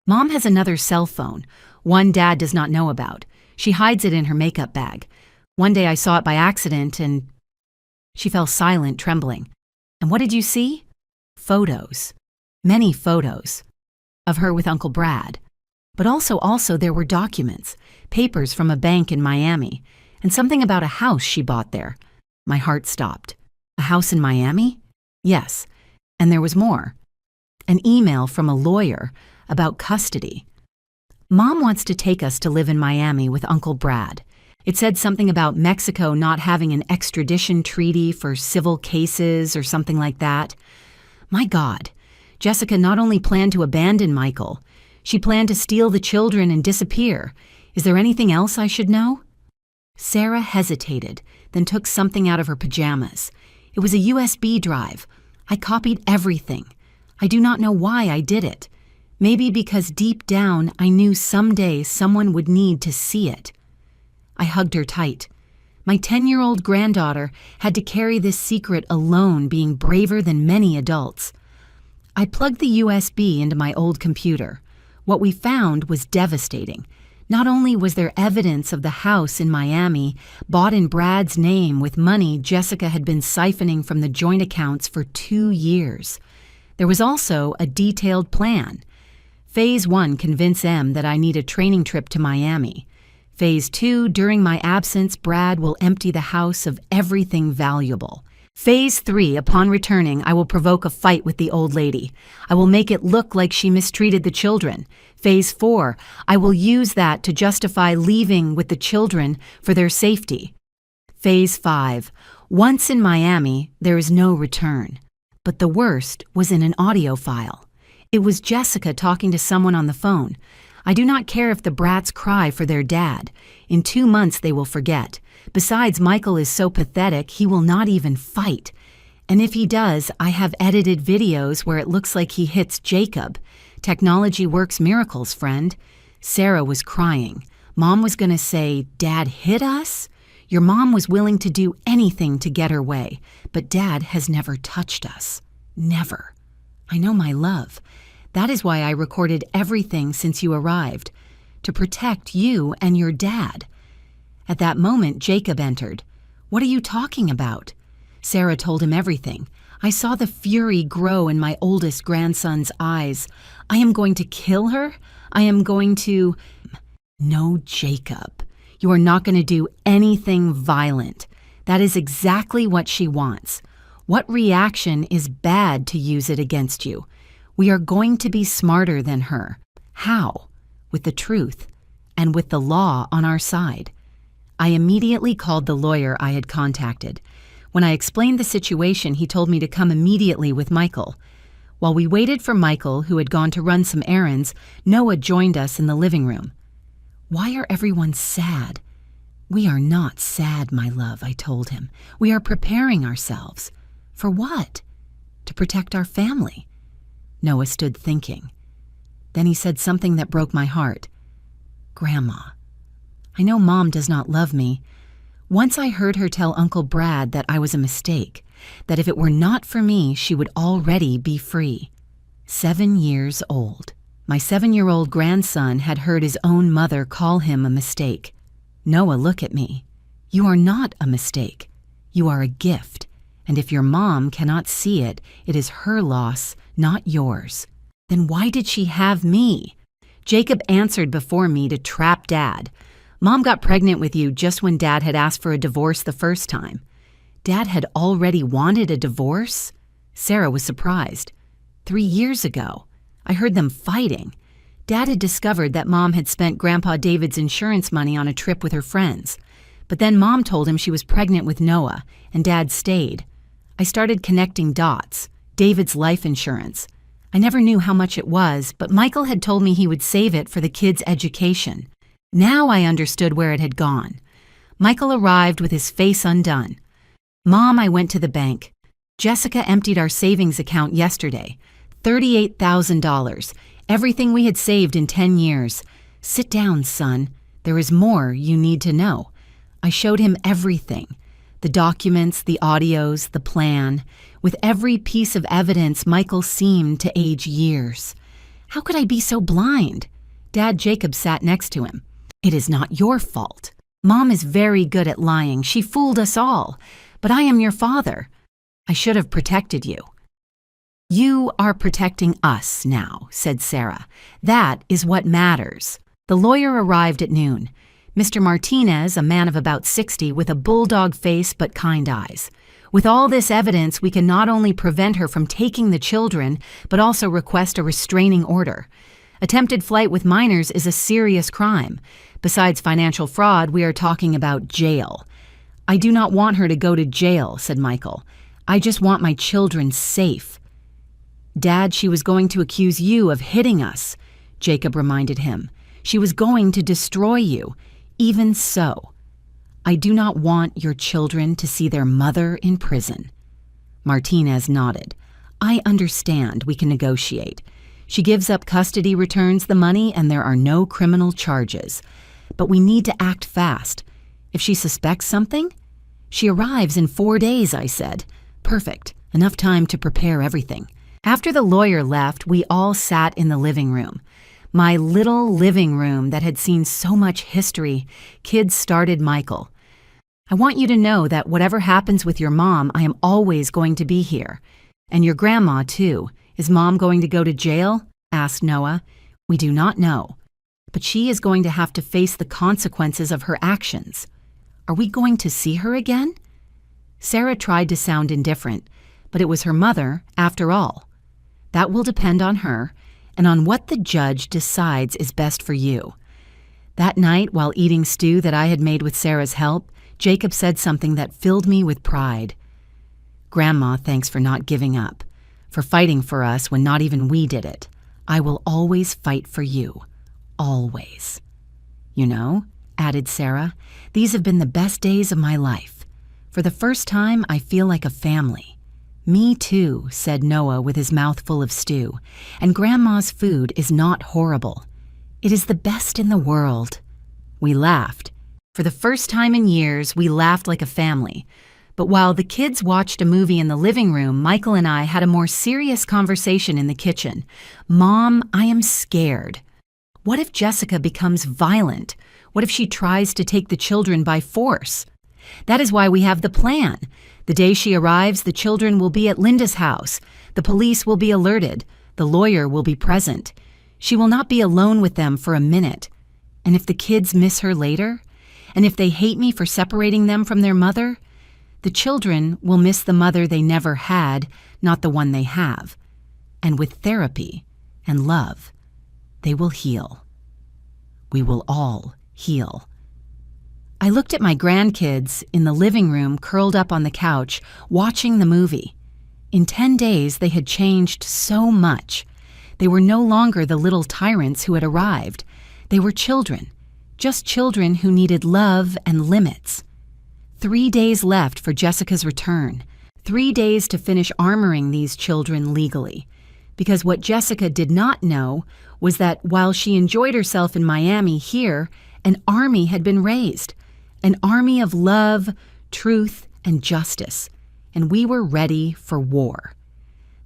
Mom has another cell phone, one Dad does not know about. She hides it in her makeup bag. One day I saw it by accident and... She fell silent, trembling. "And what did you see?" "Photos. Many photos. Of her with Uncle Brad. But also there were documents, papers from a bank in Miami, and something about a house she bought there." My heart stopped. "A house in Miami?" "Yes. And there was more. An email from a lawyer about custody. Mom wants to take us to live in Miami with Uncle Brad. It said something about Mexico not having an extradition treaty for civil cases or something like that. My God, Jessica not only planned to abandon Michael, she planned to steal the children and disappear. Is there anything else I should know?" Sarah hesitated, then took something out of her pajamas. It was a USB drive. I copied everything. I do not know why I did it. Maybe because deep down I knew someday someone would need to see it. I hugged her tight. My 10-year-old granddaughter had to carry this secret alone, being braver than many adults. I plugged the USB into my old computer. What we found was devastating. Not only was there evidence of the house in Miami, bought in Brad's name with money Jessica had been siphoning from the joint accounts for 2 years, there was also a detailed plan. Phase 1, convince M that I need a training trip to Miami. Phase 2, during my absence, Brad will empty the house of everything valuable. Phase 3, upon returning, I will provoke a fight with the old lady. I will make it look like she mistreated the children. Phase 4, I will use that to justify leaving with the children for their safety. Phase 5, once in Miami, there is no return. But the worst was in an audio file. It was Jessica talking to someone on the phone. I do not care if the brats cry for their dad. In 2 months they will forget. Besides, Michael is so pathetic he will not even fight. And if he does, I have edited videos where it looks like he hits Jacob. Technology works miracles, friend. Sarah was crying. Mom was going to say, Dad hit us? Your mom was willing to do anything to get her way, but Dad has never touched us. Never. I know my love. That is why I recorded everything since you arrived, to protect you and your dad. At that moment, Jacob entered. What are you talking about? Sarah told him everything. I saw the fury grow in my oldest grandson's eyes. I am going to kill her? I am going to... No, Jacob. You are not going to do anything violent. That is exactly what she wants. What reaction is bad to use it against you? We are going to be smarter than her. How? With the truth, and with the law on our side. I immediately called the lawyer I had contacted. When I explained the situation, he told me to come immediately with Michael. While we waited for Michael, who had gone to run some errands, Noah joined us in the living room. Why are everyone sad? We are not sad, my love, I told him. We are preparing ourselves. For what? To protect our family. Noah stood thinking. Then he said something that broke my heart. Grandma, I know Mom does not love me. Once I heard her tell Uncle Brad that I was a mistake, that if it were not for me, she would already be free. 7 years old. My 7-year-old grandson had heard his own mother call him a mistake. Noah, look at me. You are not a mistake. You are a gift. And if your mom cannot see it, it is her loss, not yours. Then why did she have me? Jacob answered before me to trap Dad. Mom got pregnant with you just when Dad had asked for a divorce the first time. Dad had already wanted a divorce? Sarah was surprised. 3 years ago. I heard them fighting. Dad had discovered that Mom had spent Grandpa David's insurance money on a trip with her friends. But then Mom told him she was pregnant with Noah, and Dad stayed. I started connecting dots. David's life insurance. I never knew how much it was, but Michael had told me he would save it for the kids' education. Now I understood where it had gone. Michael arrived with his face undone. Mom, I went to the bank. Jessica emptied our savings account yesterday. $38,000. Everything we had saved in 10 years. Sit down, son. There is more you need to know. I showed him everything. The documents, the audios, the plan. With every piece of evidence, Michael seemed to age years. How could I be so blind? Dad Jacob sat next to him. It is not your fault. Mom is very good at lying. She fooled us all. But I am your father. I should have protected you. You are protecting us now, said Sarah. That is what matters. The lawyer arrived at noon. Mr. Martinez, a man of about 60 with a bulldog face but kind eyes. With all this evidence, we can not only prevent her from taking the children, but also request a restraining order. Attempted flight with minors is a serious crime. Besides financial fraud, we are talking about jail. I do not want her to go to jail, said Michael. I just want my children safe. Dad, she was going to accuse you of hitting us, Jacob reminded him. She was going to destroy you. Even so, I do not want your children to see their mother in prison. Martinez nodded. I understand we can negotiate. She gives up custody, returns the money, and there are no criminal charges. But we need to act fast. If she suspects something? She arrives in 4 days, I said. Perfect. Enough time to prepare everything. After the lawyer left, we all sat in the living room. My little living room that had seen so much history. Kids started Michael. I want you to know that whatever happens with your mom, I am always going to be here. And your grandma, too. Is Mom going to go to jail? Asked Noah. We do not know, but she is going to have to face the consequences of her actions. Are we going to see her again? Sarah tried to sound indifferent, but it was her mother, after all. That will depend on her and on what the judge decides is best for you. That night, while eating stew that I had made with Sarah's help, Jacob said something that filled me with pride. "Grandma, thanks for not giving up, for fighting for us when not even we did it. I will always fight for you. Always." "You know," added Sarah, "these have been the best days of my life. For the first time, I feel like a family." "Me too," said Noah with his mouth full of stew. "And Grandma's food is not horrible. It is the best in the world." We laughed. For the first time in years, we laughed like a family. But while the kids watched a movie in the living room, Michael and I had a more serious conversation in the kitchen. "Mom, I am scared. What if Jessica becomes violent? What if she tries to take the children by force?" "That is why we have the plan. The day she arrives, the children will be at Linda's house. The police will be alerted. The lawyer will be present. She will not be alone with them for a minute. And if the kids miss her later, and if they hate me for separating them from their mother, the children will miss the mother they never had, not the one they have. And with therapy and love, they will heal. We will all heal." I looked at my grandkids in the living room, curled up on the couch, watching the movie. In 10 days, they had changed so much. They were no longer the little tyrants who had arrived. They were children, just children who needed love and limits. 3 days left for Jessica's return. 3 days to finish armoring these children legally. Because what Jessica did not know was that while she enjoyed herself in Miami, here, an army had been raised. An army of love, truth, and justice. And we were ready for war.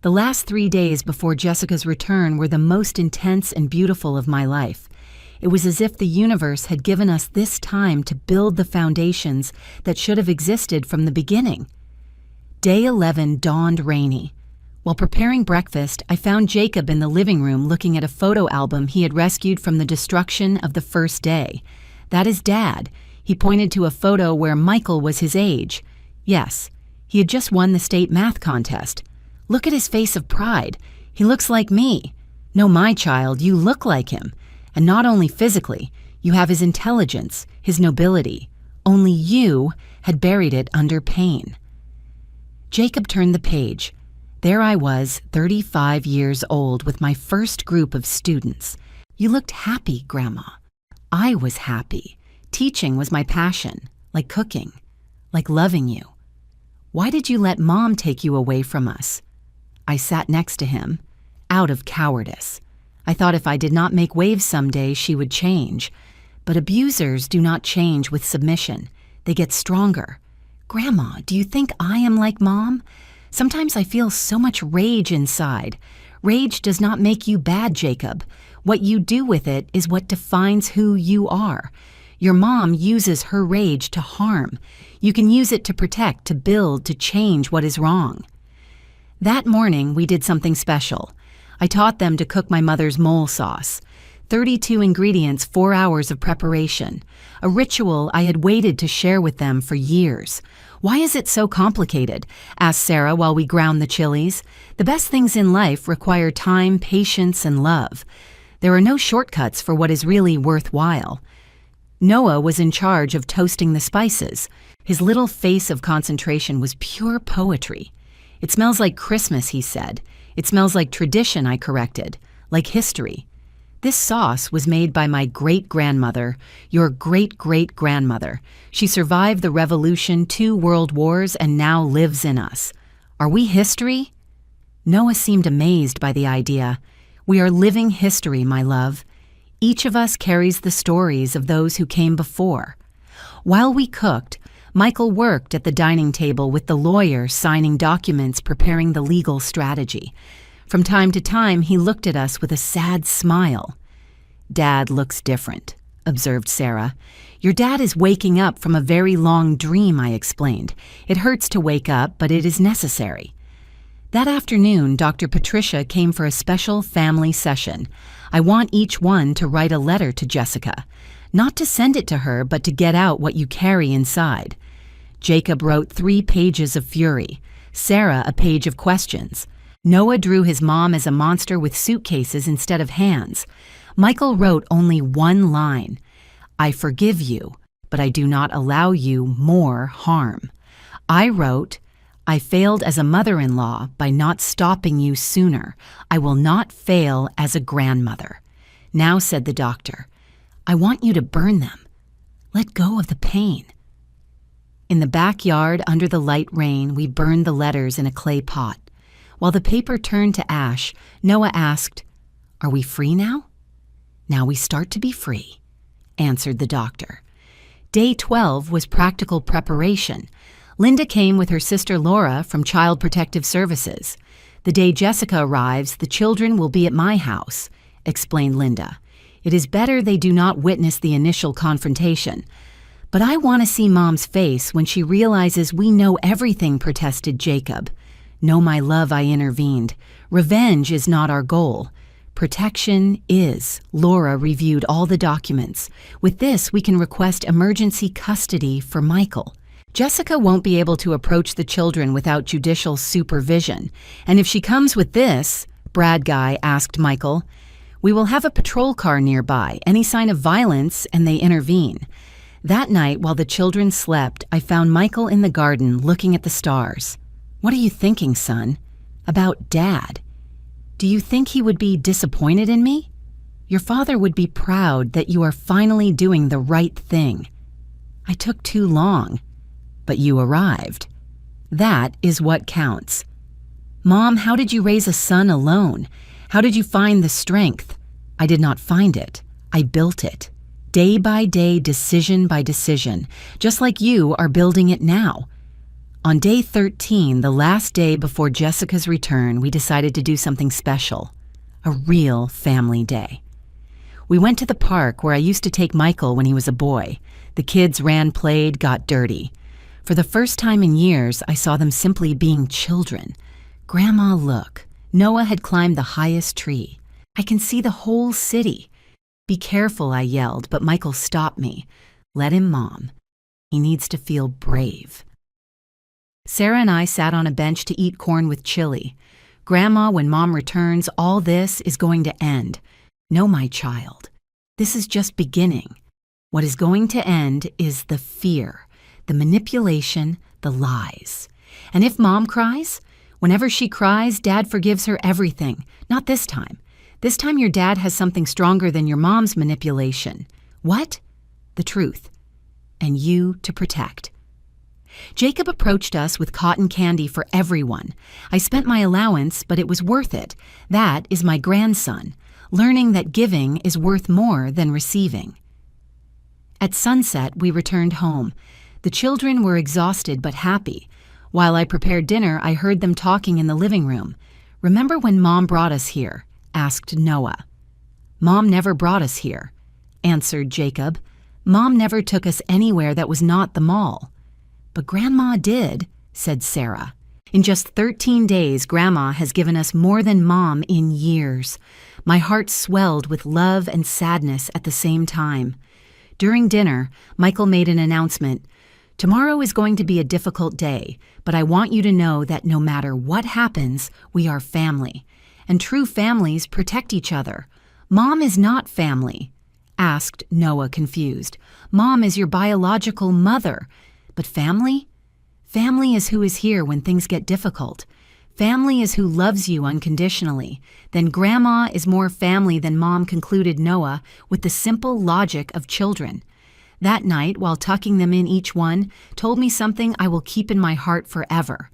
The last 3 days before Jessica's return were the most intense and beautiful of my life. It was as if the universe had given us this time to build the foundations that should have existed from the beginning. Day 11 dawned rainy. While preparing breakfast, I found Jacob in the living room looking at a photo album he had rescued from the destruction of the first day. "That is Dad." He pointed to a photo where Michael was his age. Yes, he had just won the state math contest. "Look at his face of pride. He looks like me." "No, my child, you look like him. And not only physically, you have his intelligence, his nobility. Only you had buried it under pain." Jacob turned the page. There I was, 35 years old, with my first group of students. "You looked happy, Grandma." I was happy. Teaching was my passion, like cooking, like loving you. "Why did you let Mom take you away from us?" I sat next to him, out of cowardice. I thought if I did not make waves someday, she would change. But abusers do not change with submission. They get stronger. "Grandma, do you think I am like Mom? Sometimes I feel so much rage inside. Rage does not make you bad, Jacob. What you do with it is what defines who you are. Your mom uses her rage to harm. You can use it to protect, to build, to change what is wrong." That morning, we did something special. I taught them to cook my mother's mole sauce. 32 ingredients, 4 hours of preparation. A ritual I had waited to share with them for years. "Why is it so complicated?" asked Sarah while we ground the chilies. "The best things in life require time, patience, and love. There are no shortcuts for what is really worthwhile." Noah was in charge of toasting the spices. His little face of concentration was pure poetry. "It smells like Christmas," he said. "It smells like tradition," I corrected, "like history. This sauce was made by my great-grandmother, your great-great-grandmother. She survived the revolution, 2 world wars, and now lives in us. Are we history?" Noah seemed amazed by the idea. "We are living history, my love. Each of us carries the stories of those who came before." While we cooked, Michael worked at the dining table with the lawyer signing documents, preparing the legal strategy. From time to time, he looked at us with a sad smile. "Dad looks different," observed Sarah. "Your dad is waking up from a very long dream," I explained. "It hurts to wake up, but it is necessary." That afternoon, Dr. Patricia came for a special family session. I want each one to write a letter to Jessica, not to send it to her, but to get out what you carry inside. Jacob wrote 3 pages of fury, Sarah a page of questions. Noah drew his mom as a monster with suitcases instead of hands. Michael wrote only 1 line, I forgive you, but I do not allow you more harm. I wrote, I failed as a mother-in-law by not stopping you sooner. I will not fail as a grandmother. Now, said the doctor, I want you to burn them. Let go of the pain. In the backyard, under the light rain, we burned the letters in a clay pot. While the paper turned to ash, Noah asked, Are we free now? Now we start to be free, answered the doctor. Day 12 was practical preparation. Linda came with her sister Laura from Child Protective Services. The day Jessica arrives, the children will be at my house, explained Linda. It is better they do not witness the initial confrontation. But I want to see Mom's face when she realizes we know everything, protested Jacob. No, my love, I intervened. Revenge is not our goal. Protection is. Laura reviewed all the documents. With this, we can request emergency custody for Michael. Jessica won't be able to approach the children without judicial supervision. And if she comes with this, Brad Guy asked Michael, we will have a patrol car nearby. Any sign of violence, and they intervene. That night, while the children slept, I found Michael in the garden looking at the stars. What are you thinking, son? About Dad. Do you think he would be disappointed in me? Your father would be proud that you are finally doing the right thing. I took too long, but you arrived. That is what counts. Mom, how did you raise a son alone? How did you find the strength? I did not find it. I built it. Day by day, decision by decision, just like you are building it now. On day 13, the last day before Jessica's return, we decided to do something special, a real family day. We went to the park where I used to take Michael when he was a boy. The kids ran, played, got dirty. For the first time in years, I saw them simply being children. Grandma, look. Noah had climbed the highest tree. I can see the whole city. Be careful, I yelled, but Michael stopped me. Let him, Mom. He needs to feel brave. Sarah and I sat on a bench to eat corn with chili. Grandma, when Mom returns, all this is going to end. No, my child. This is just beginning. What is going to end is the fear, the manipulation, the lies. And if Mom cries, whenever she cries, Dad forgives her everything. Not this time. This time your dad has something stronger than your mom's manipulation. What? The truth. And you to protect. Jacob approached us with cotton candy for everyone. I spent my allowance, but it was worth it. That is my grandson, learning that giving is worth more than receiving. At sunset, we returned home. The children were exhausted but happy. While I prepared dinner, I heard them talking in the living room. Remember when Mom brought us here? Asked Noah. Mom never brought us here, answered Jacob. Mom never took us anywhere that was not the mall. But Grandma did, said Sarah. In just 13 days, Grandma has given us more than Mom in years. My heart swelled with love and sadness at the same time. During dinner, Michael made an announcement. Tomorrow is going to be a difficult day, but I want you to know that no matter what happens, we are family. And true families protect each other. Mom is not family, asked Noah, confused. Mom is your biological mother. But family? Family is who is here when things get difficult. Family is who loves you unconditionally. Then Grandma is more family than Mom, concluded Noah with the simple logic of children. That night, while tucking them in each one, told me something I will keep in my heart forever.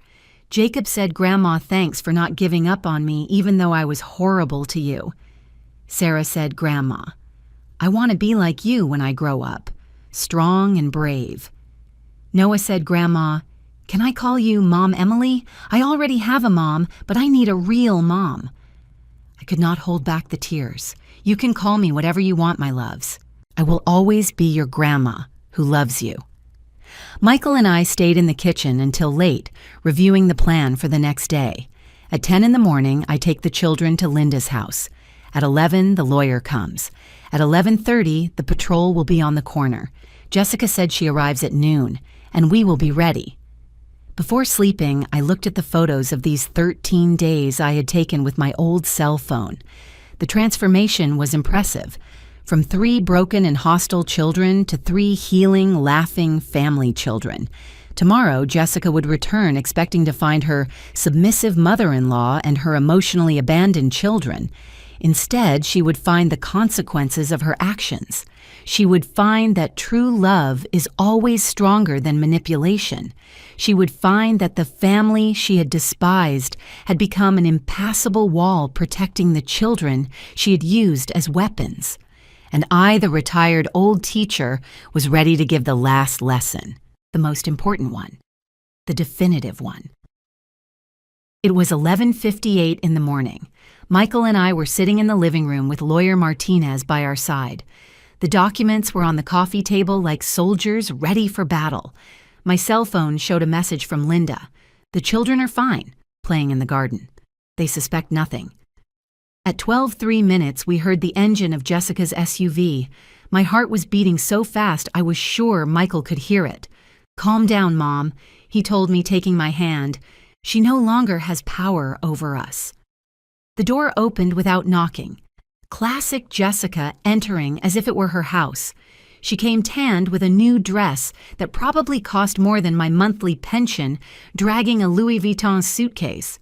Jacob said, Grandma, thanks for not giving up on me even though I was horrible to you. Sarah said, Grandma, I want to be like you when I grow up, strong and brave. Noah said, Grandma, can I call you Mom Emily? I already have a mom, but I need a real mom. I could not hold back the tears. You can call me whatever you want, my loves. I will always be your grandma who loves you. Michael and I stayed in the kitchen until late, reviewing the plan for the next day. At 10 in the morning, I take the children to Linda's house. At 11, the lawyer comes. At 11:30, the patrol will be on the corner. Jessica said she arrives at noon, and we will be ready. Before sleeping, I looked at the photos of these 13 days I had taken with my old cell phone. The transformation was impressive. From 3 broken and hostile children to 3 healing, laughing family children. Tomorrow, Jessica would return expecting to find her submissive mother-in-law and her emotionally abandoned children. Instead, she would find the consequences of her actions. She would find that true love is always stronger than manipulation. She would find that the family she had despised had become an impassable wall protecting the children she had used as weapons. And I, the retired old teacher, was ready to give the last lesson, the most important one, the definitive one. It was 11:58 in the morning. Michael and I were sitting in the living room with lawyer Martinez by our side. The documents were on the coffee table like soldiers ready for battle. My cell phone showed a message from Linda. The children are fine, playing in the garden. They suspect nothing. At 12:03 we heard the engine of Jessica's SUV. My heart was beating so fast I was sure Michael could hear it. "Calm down, Mom," he told me, taking my hand. "She no longer has power over us." The door opened without knocking. Classic Jessica entering as if it were her house. She came tanned with a new dress that probably cost more than my monthly pension, dragging a Louis Vuitton suitcase.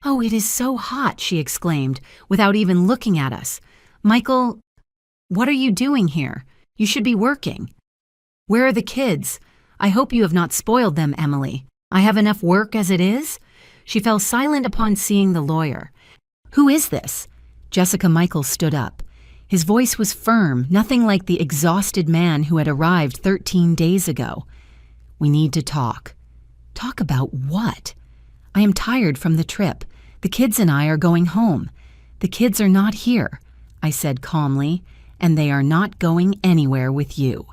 "Oh, it is so hot," she exclaimed, without even looking at us. "Michael, what are you doing here? You should be working." "Where are the kids? I hope you have not spoiled them, Emily. I have enough work as it is." She fell silent upon seeing the lawyer. "Who is this?" Jessica Michael stood up. His voice was firm, nothing like the exhausted man who had arrived 13 days ago. "We need to talk." "Talk about what?" "I am tired from the trip. The kids and I are going home." "The kids are not here," I said calmly, "and they are not going anywhere with you."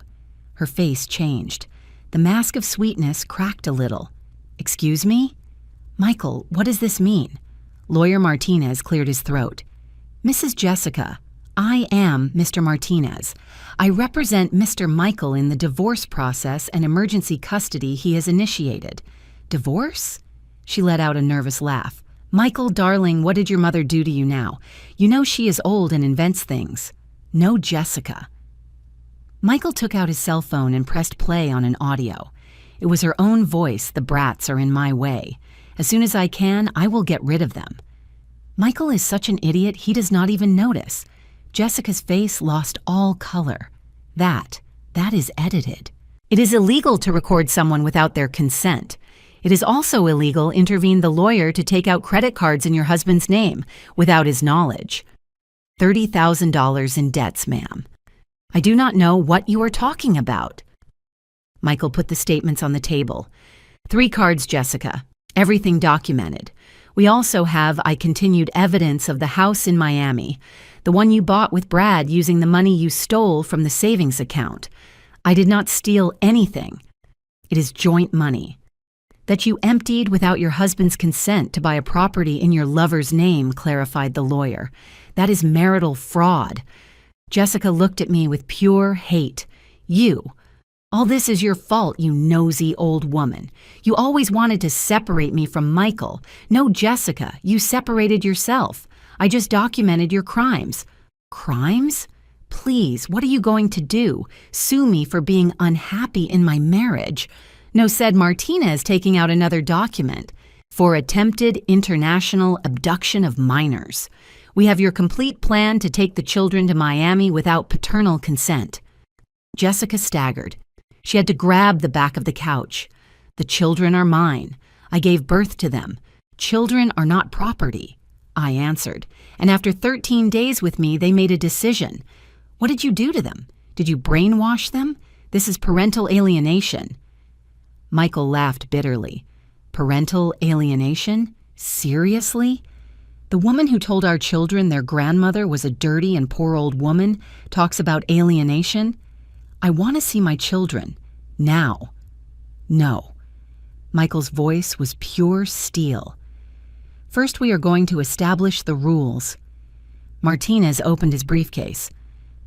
Her face changed. The mask of sweetness cracked a little. "Excuse me?" "Michael, what does this mean?" Lawyer Martinez cleared his throat. "Mrs. Jessica, I am Mr. Martinez. I represent Mr. Michael in the divorce process and emergency custody he has initiated." "Divorce?" She let out a nervous laugh. "Michael, darling, what did your mother do to you now? You know she is old and invents things." "No, Jessica." Michael took out his cell phone and pressed play on an audio. It was her own voice. "The brats are in my way. As soon as I can, I will get rid of them." Michael is such an idiot he does not even notice. Jessica's face lost all color. That is edited. It is illegal to record someone without their consent. It is also illegal, intervened the lawyer, to take out credit cards in your husband's name without his knowledge. $30,000 in debts, ma'am. "I do not know what you are talking about." Michael put the statements on the table. 3 cards, Jessica. Everything documented. We also have, I continued, evidence of the house in Miami, the one you bought with Brad using the money you stole from the savings account. I did not steal anything. It is joint money. That you emptied without your husband's consent to buy a property in your lover's name, clarified the lawyer. That is marital fraud. Jessica looked at me with pure hate. "You. All this is your fault, you nosy old woman. You always wanted to separate me from Michael. No, Jessica, you separated yourself. I just documented your crimes." "Crimes? Please, what are you going to do? Sue me for being unhappy in my marriage?" "No," said Martinez, taking out another document. "For attempted international abduction of minors. We have your complete plan to take the children to Miami without paternal consent." Jessica staggered. She had to grab the back of the couch. "The children are mine. I gave birth to them. Children are not property," I answered. "And after 13 days with me, they made a decision." "What did you do to them? Did you brainwash them? This is parental alienation." Michael laughed bitterly. "Parental alienation? Seriously? The woman who told our children their grandmother was a dirty and poor old woman talks about alienation? I want to see my children. Now." "No." Michael's voice was pure steel. "First, we are going to establish the rules." Martinez opened his briefcase.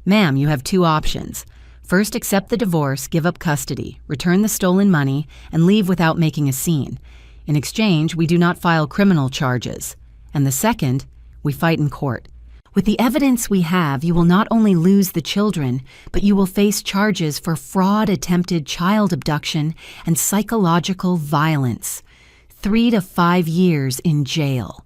"Ma'am, you have two options. First, accept the divorce, give up custody, return the stolen money, and leave without making a scene. In exchange, we do not file criminal charges. And the second, we fight in court. With the evidence we have, you will not only lose the children, but you will face charges for fraud, attempted child abduction, and psychological violence. 3 to 5 years in jail."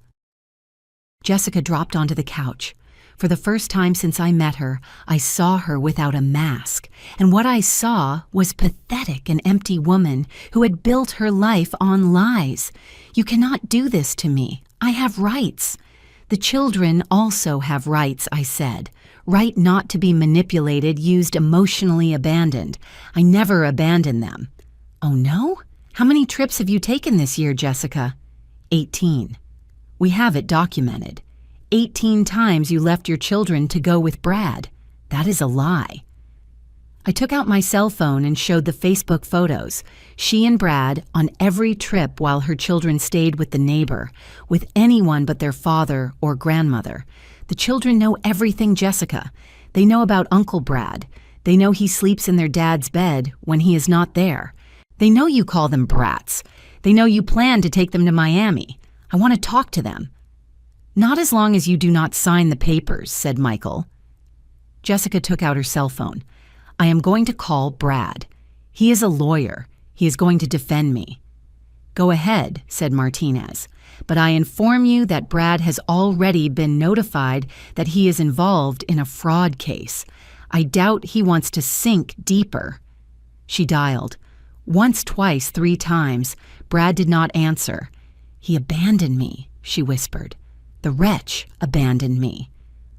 Jessica dropped onto the couch. For the first time since I met her, I saw her without a mask, and what I saw was pathetic, an empty woman who had built her life on lies. "You cannot do this to me. I have rights." "The children also have rights," I said. "Right not to be manipulated, used, emotionally abandoned. I never abandoned them." "Oh no? How many trips have you taken this year, Jessica?" 18. "We have it documented. 18 times you left your children to go with Brad. That is a lie." I took out my cell phone and showed the Facebook photos. She and Brad on every trip while her children stayed with the neighbor, with anyone but their father or grandmother. The children know everything, Jessica. They know about Uncle Brad. They know he sleeps in their dad's bed when he is not there. They know you call them brats. They know you plan to take them to Miami. I want to talk to them. "Not as long as you do not sign the papers," said Michael. Jessica took out her cell phone. "I am going to call Brad. He is a lawyer. He is going to defend me." "Go ahead," said Martinez. "But I inform you that Brad has already been notified that he is involved in a fraud case. I doubt he wants to sink deeper." She dialed. Once, twice, 3 times. Brad did not answer. "He abandoned me," she whispered. "The wretch abandoned me."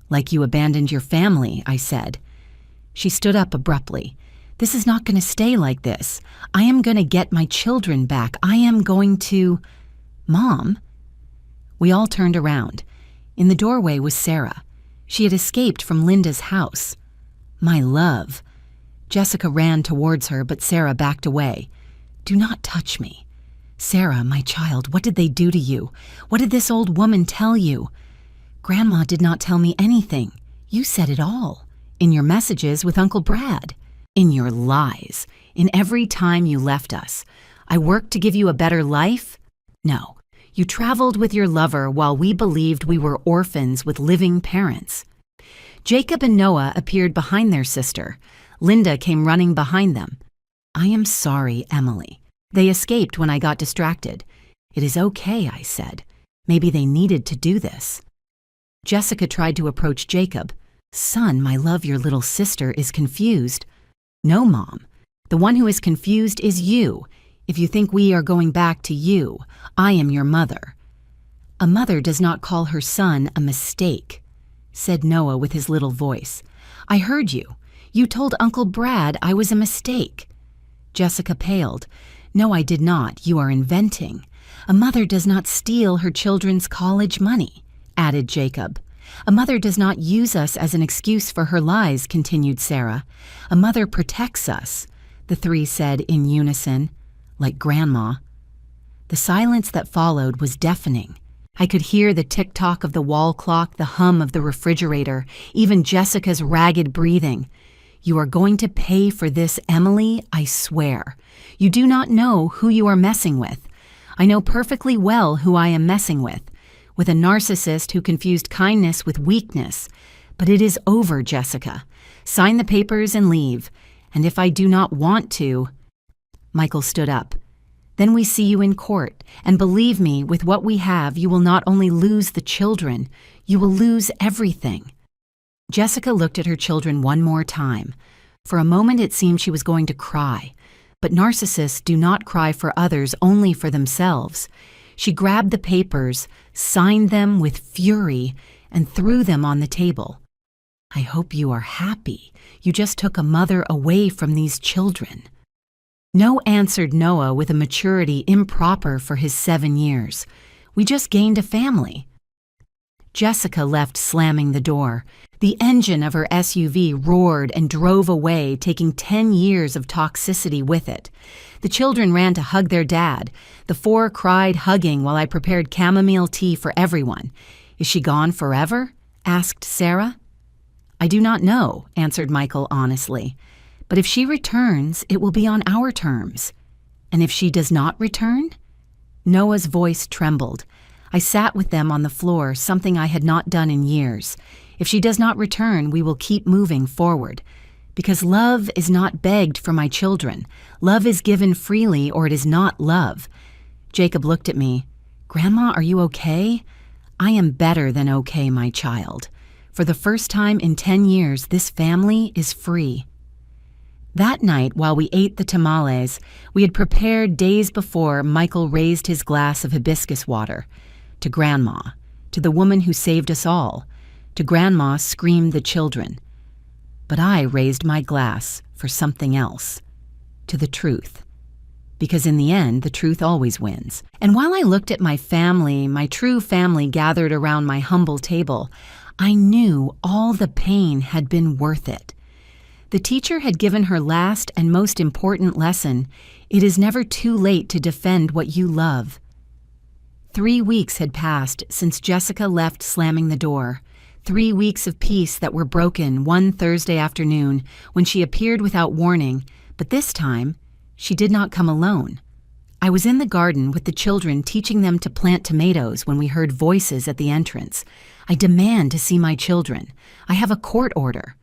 "Like you abandoned your family," I said. She stood up abruptly. "This is not going to stay like this. I am going to get my children back. I am going to—" "Mom?" We all turned around. In the doorway was Sarah. She had escaped from Linda's house. "My love." Jessica ran towards her, but Sarah backed away. "Do not touch me." "Sarah, my child, what did they do to you? What did this old woman tell you?" "Grandma did not tell me anything. You said it all. In your messages with Uncle Brad. In your lies. In every time you left us. I worked to give you a better life? No. You traveled with your lover while we believed we were orphans with living parents." Jacob and Noah appeared behind their sister. Linda came running behind them. "I am sorry, Emily. They escaped when I got distracted." "It is okay," I said. "Maybe they needed to do this." Jessica tried to approach Jacob. "Son, my love, your little sister is confused." "No, Mom. The one who is confused is you. If you think we are going back to you, I am your mother." "A mother does not call her son a mistake," said Noah with his little voice. "I heard you. You told Uncle Brad I was a mistake." Jessica paled. "No, I did not. You are inventing. A mother does not steal her children's college money," added Jacob. "A mother does not use us as an excuse for her lies," continued Sarah. "A mother protects us," the 3 said in unison, like Grandma. The silence that followed was deafening. I could hear the tick-tock of the wall clock, the hum of the refrigerator, even Jessica's ragged breathing. "You are going to pay for this, Emily, I swear. You do not know who you are messing with. I know perfectly well who I am messing with a narcissist who confused kindness with weakness. But it is over, Jessica. Sign the papers and leave. And if I do not want to—" Michael stood up. "Then we see you in court, and believe me, with what we have, you will not only lose the children, you will lose everything." Jessica looked at her children one more time. For a moment it seemed she was going to cry. But narcissists do not cry for others, only for themselves. She grabbed the papers, signed them with fury, and threw them on the table. "I hope you are happy. You just took a mother away from these children." "No," answered Noah with a maturity improper for his 7 years. "We just gained a family." Jessica left, slamming the door. The engine of her SUV roared and drove away, taking 10 years of toxicity with it. The children ran to hug their dad. The 4 cried, hugging, while I prepared chamomile tea for everyone. Is she gone forever? asked Sarah. I do not know, answered Michael honestly. But if she returns, it will be on our terms. And if she does not return? Noah's voice trembled. I sat with them on the floor, something I had not done in years. If she does not return, we will keep moving forward. Because love is not begged for my children. Love is given freely, or it is not love. Jacob looked at me. Grandma, are you okay? I am better than okay, my child. For the first time in 10 years, this family is free. That night, while we ate the tamales, we had prepared days before, Michael raised his glass of hibiscus water. To Grandma, to the woman who saved us all. To Grandma screamed the children. But I raised my glass for something else. To the truth. Because in the end, the truth always wins. And while I looked at my family, my true family gathered around my humble table, I knew all the pain had been worth it. The teacher had given her last and most important lesson. It is never too late to defend what you love. 3 weeks had passed since Jessica left slamming the door. 3 weeks of peace that were broken one Thursday afternoon when she appeared without warning, but this time, she did not come alone. I was in the garden with the children teaching them to plant tomatoes when we heard voices at the entrance. I demand to see my children. I have a court order.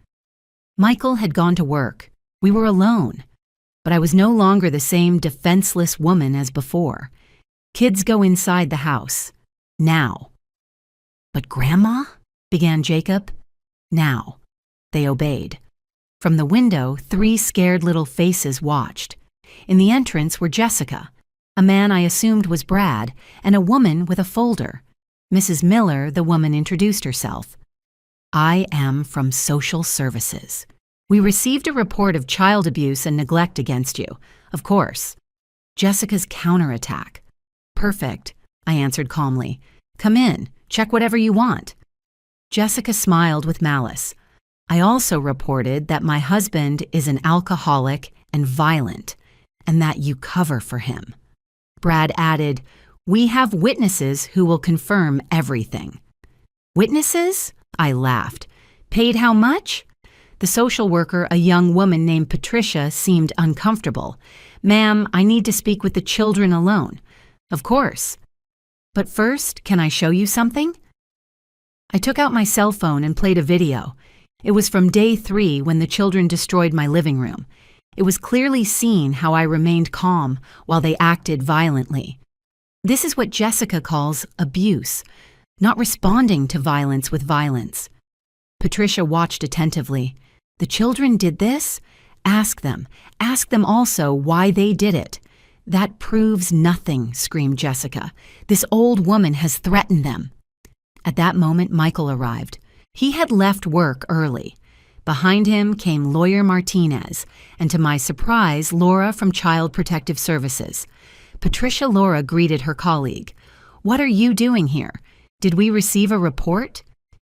Michael had gone to work. We were alone. But I was no longer the same defenseless woman as before. Kids go inside the house. Now. But Grandma? Began Jacob. Now. They obeyed. From the window, 3 scared little faces watched. In the entrance were Jessica, a man I assumed was Brad, and a woman with a folder. Mrs. Miller, the woman, introduced herself. I am from Social Services. We received a report of child abuse and neglect against you, of course. Jessica's counterattack. Perfect, I answered calmly. Come in, check whatever you want. Jessica smiled with malice. I also reported that my husband is an alcoholic and violent, and that you cover for him. Brad added, we have witnesses who will confirm everything. Witnesses? I laughed. Paid how much? The social worker, a young woman named Patricia, seemed uncomfortable. Ma'am, I need to speak with the children alone. Of course. But first, can I show you something? I took out my cell phone and played a video. It was from day 3 when the children destroyed my living room. It was clearly seen how I remained calm while they acted violently. This is what Jessica calls abuse, not responding to violence with violence. Patricia watched attentively. The children did this? Ask them. Ask them also why they did it. That proves nothing, screamed Jessica. This old woman has threatened them. At that moment, Michael arrived. He had left work early. Behind him came Lawyer Martinez, and to my surprise, Laura from Child Protective Services. Patricia Laura greeted her colleague. What are you doing here? Did we receive a report?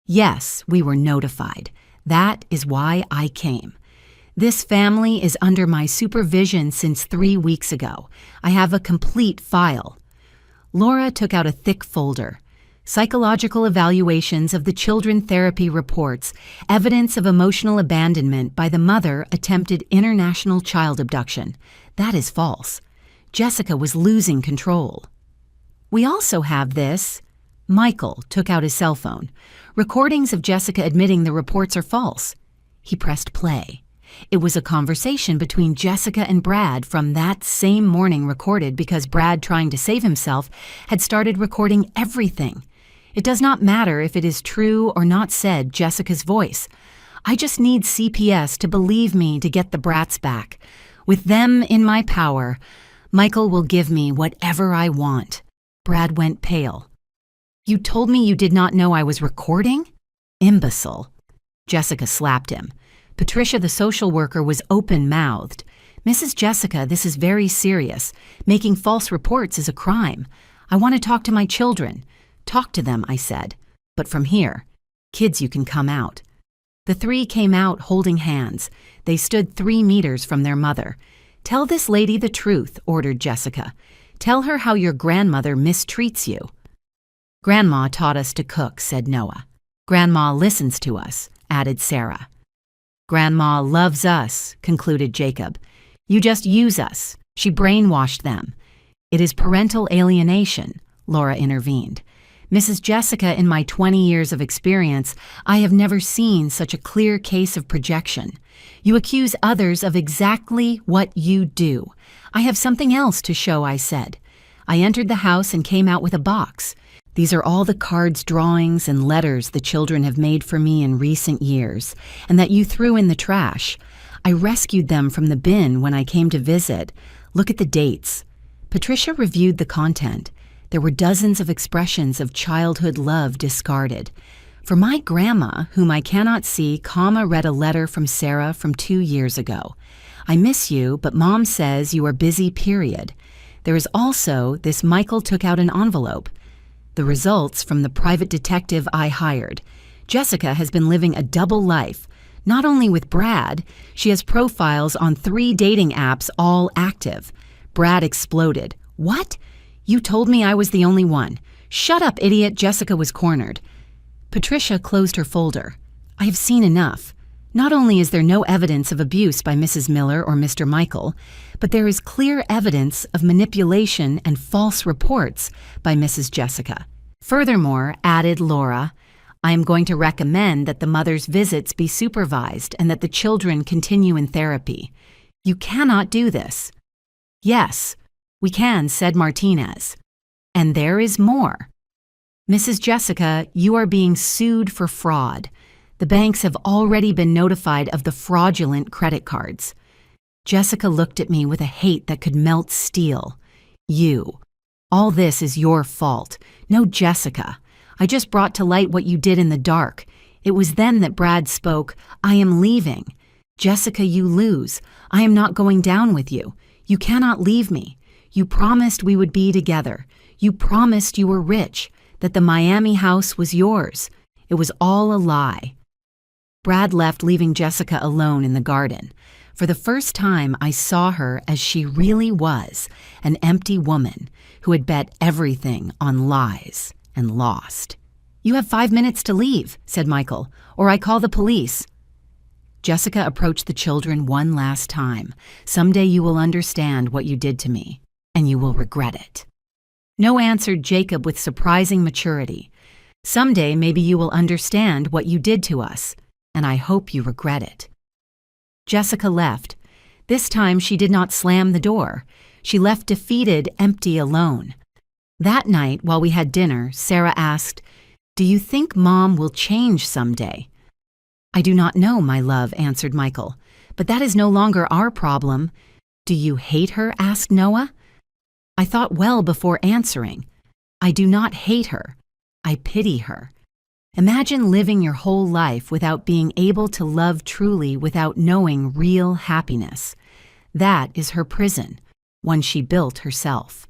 Yes, we were notified. That is why I came. This family is under my supervision since 3 weeks ago. I have a complete file. Laura took out a thick folder. Psychological evaluations of the children therapy reports, evidence of emotional abandonment by the mother attempted international child abduction. That is false. Jessica was losing control. We also have this. Michael took out his cell phone. Recordings of Jessica admitting the reports are false. He pressed play. It was a conversation between Jessica and Brad from that same morning recorded because Brad, trying to save himself, had started recording everything. It does not matter if it is true or not, said Jessica's voice. I just need CPS to believe me to get the brats back. With them in my power, Michael will give me whatever I want. Brad went pale. You told me you did not know I was recording? Imbecile. Jessica slapped him. Patricia, the social worker, was open-mouthed. Mrs. Jessica, this is very serious. Making false reports is a crime. I want to talk to my children. Talk to them, I said. But from here. Kids, you can come out. The 3 came out holding hands. They stood 3 meters from their mother. Tell this lady the truth, ordered Jessica. Tell her how your grandmother mistreats you. Grandma taught us to cook, said Noah. Grandma listens to us, added Sarah. Grandma loves us, concluded Jacob. You just use us. She brainwashed them. It is parental alienation, Laura intervened. Mrs. Jessica, in my 20 years of experience, I have never seen such a clear case of projection. You accuse others of exactly what you do. I have something else to show, I said. I entered the house and came out with a box. These are all the cards, drawings, and letters the children have made for me in recent years, and that you threw in the trash. I rescued them from the bin when I came to visit. Look at the dates. Patricia reviewed the content. There were dozens of expressions of childhood love discarded. For my grandma, whom I cannot see, read a letter from Sarah from 2 years ago. I miss you, but Mom says you are busy, period. There is also this: Michael took out an envelope. The results from the private detective I hired. Jessica has been living a double life. Not only with Brad, she has profiles on 3 dating apps, all active. Brad exploded. What? You told me I was the only one. Shut up, idiot, Jessica was cornered. Patricia closed her folder. I have seen enough. Not only is there no evidence of abuse by Mrs. Miller or Mr. Michael, but there is clear evidence of manipulation and false reports by Mrs. Jessica. Furthermore, added Laura, I am going to recommend that the mother's visits be supervised and that the children continue in therapy. You cannot do this. Yes, we can, said Martinez. And there is more. Mrs. Jessica, you are being sued for fraud. The banks have already been notified of the fraudulent credit cards. Jessica looked at me with a hate that could melt steel. You. All this is your fault. No, Jessica. I just brought to light what you did in the dark. It was then that Brad spoke. I am leaving. Jessica, you lose. I am not going down with you. You cannot leave me. You promised we would be together. You promised you were rich, that the Miami house was yours. It was all a lie. Brad left, leaving Jessica alone in the garden. For the first time, I saw her as she really was, an empty woman who had bet everything on lies and lost. You have 5 minutes to leave, said Michael, or I call the police. Jessica approached the children one last time. Someday you will understand what you did to me, and you will regret it. No, answered Jacob with surprising maturity. Someday maybe you will understand what you did to us, and I hope you regret it. Jessica left. This time she did not slam the door. She left defeated, empty, alone. That night, while we had dinner, Sarah asked, Do you think Mom will change someday? I do not know, my love, answered Michael. But that is no longer our problem. Do you hate her? Asked Noah. I thought well before answering. I do not hate her. I pity her. Imagine living your whole life without being able to love truly, without knowing real happiness. That is her prison, one she built herself.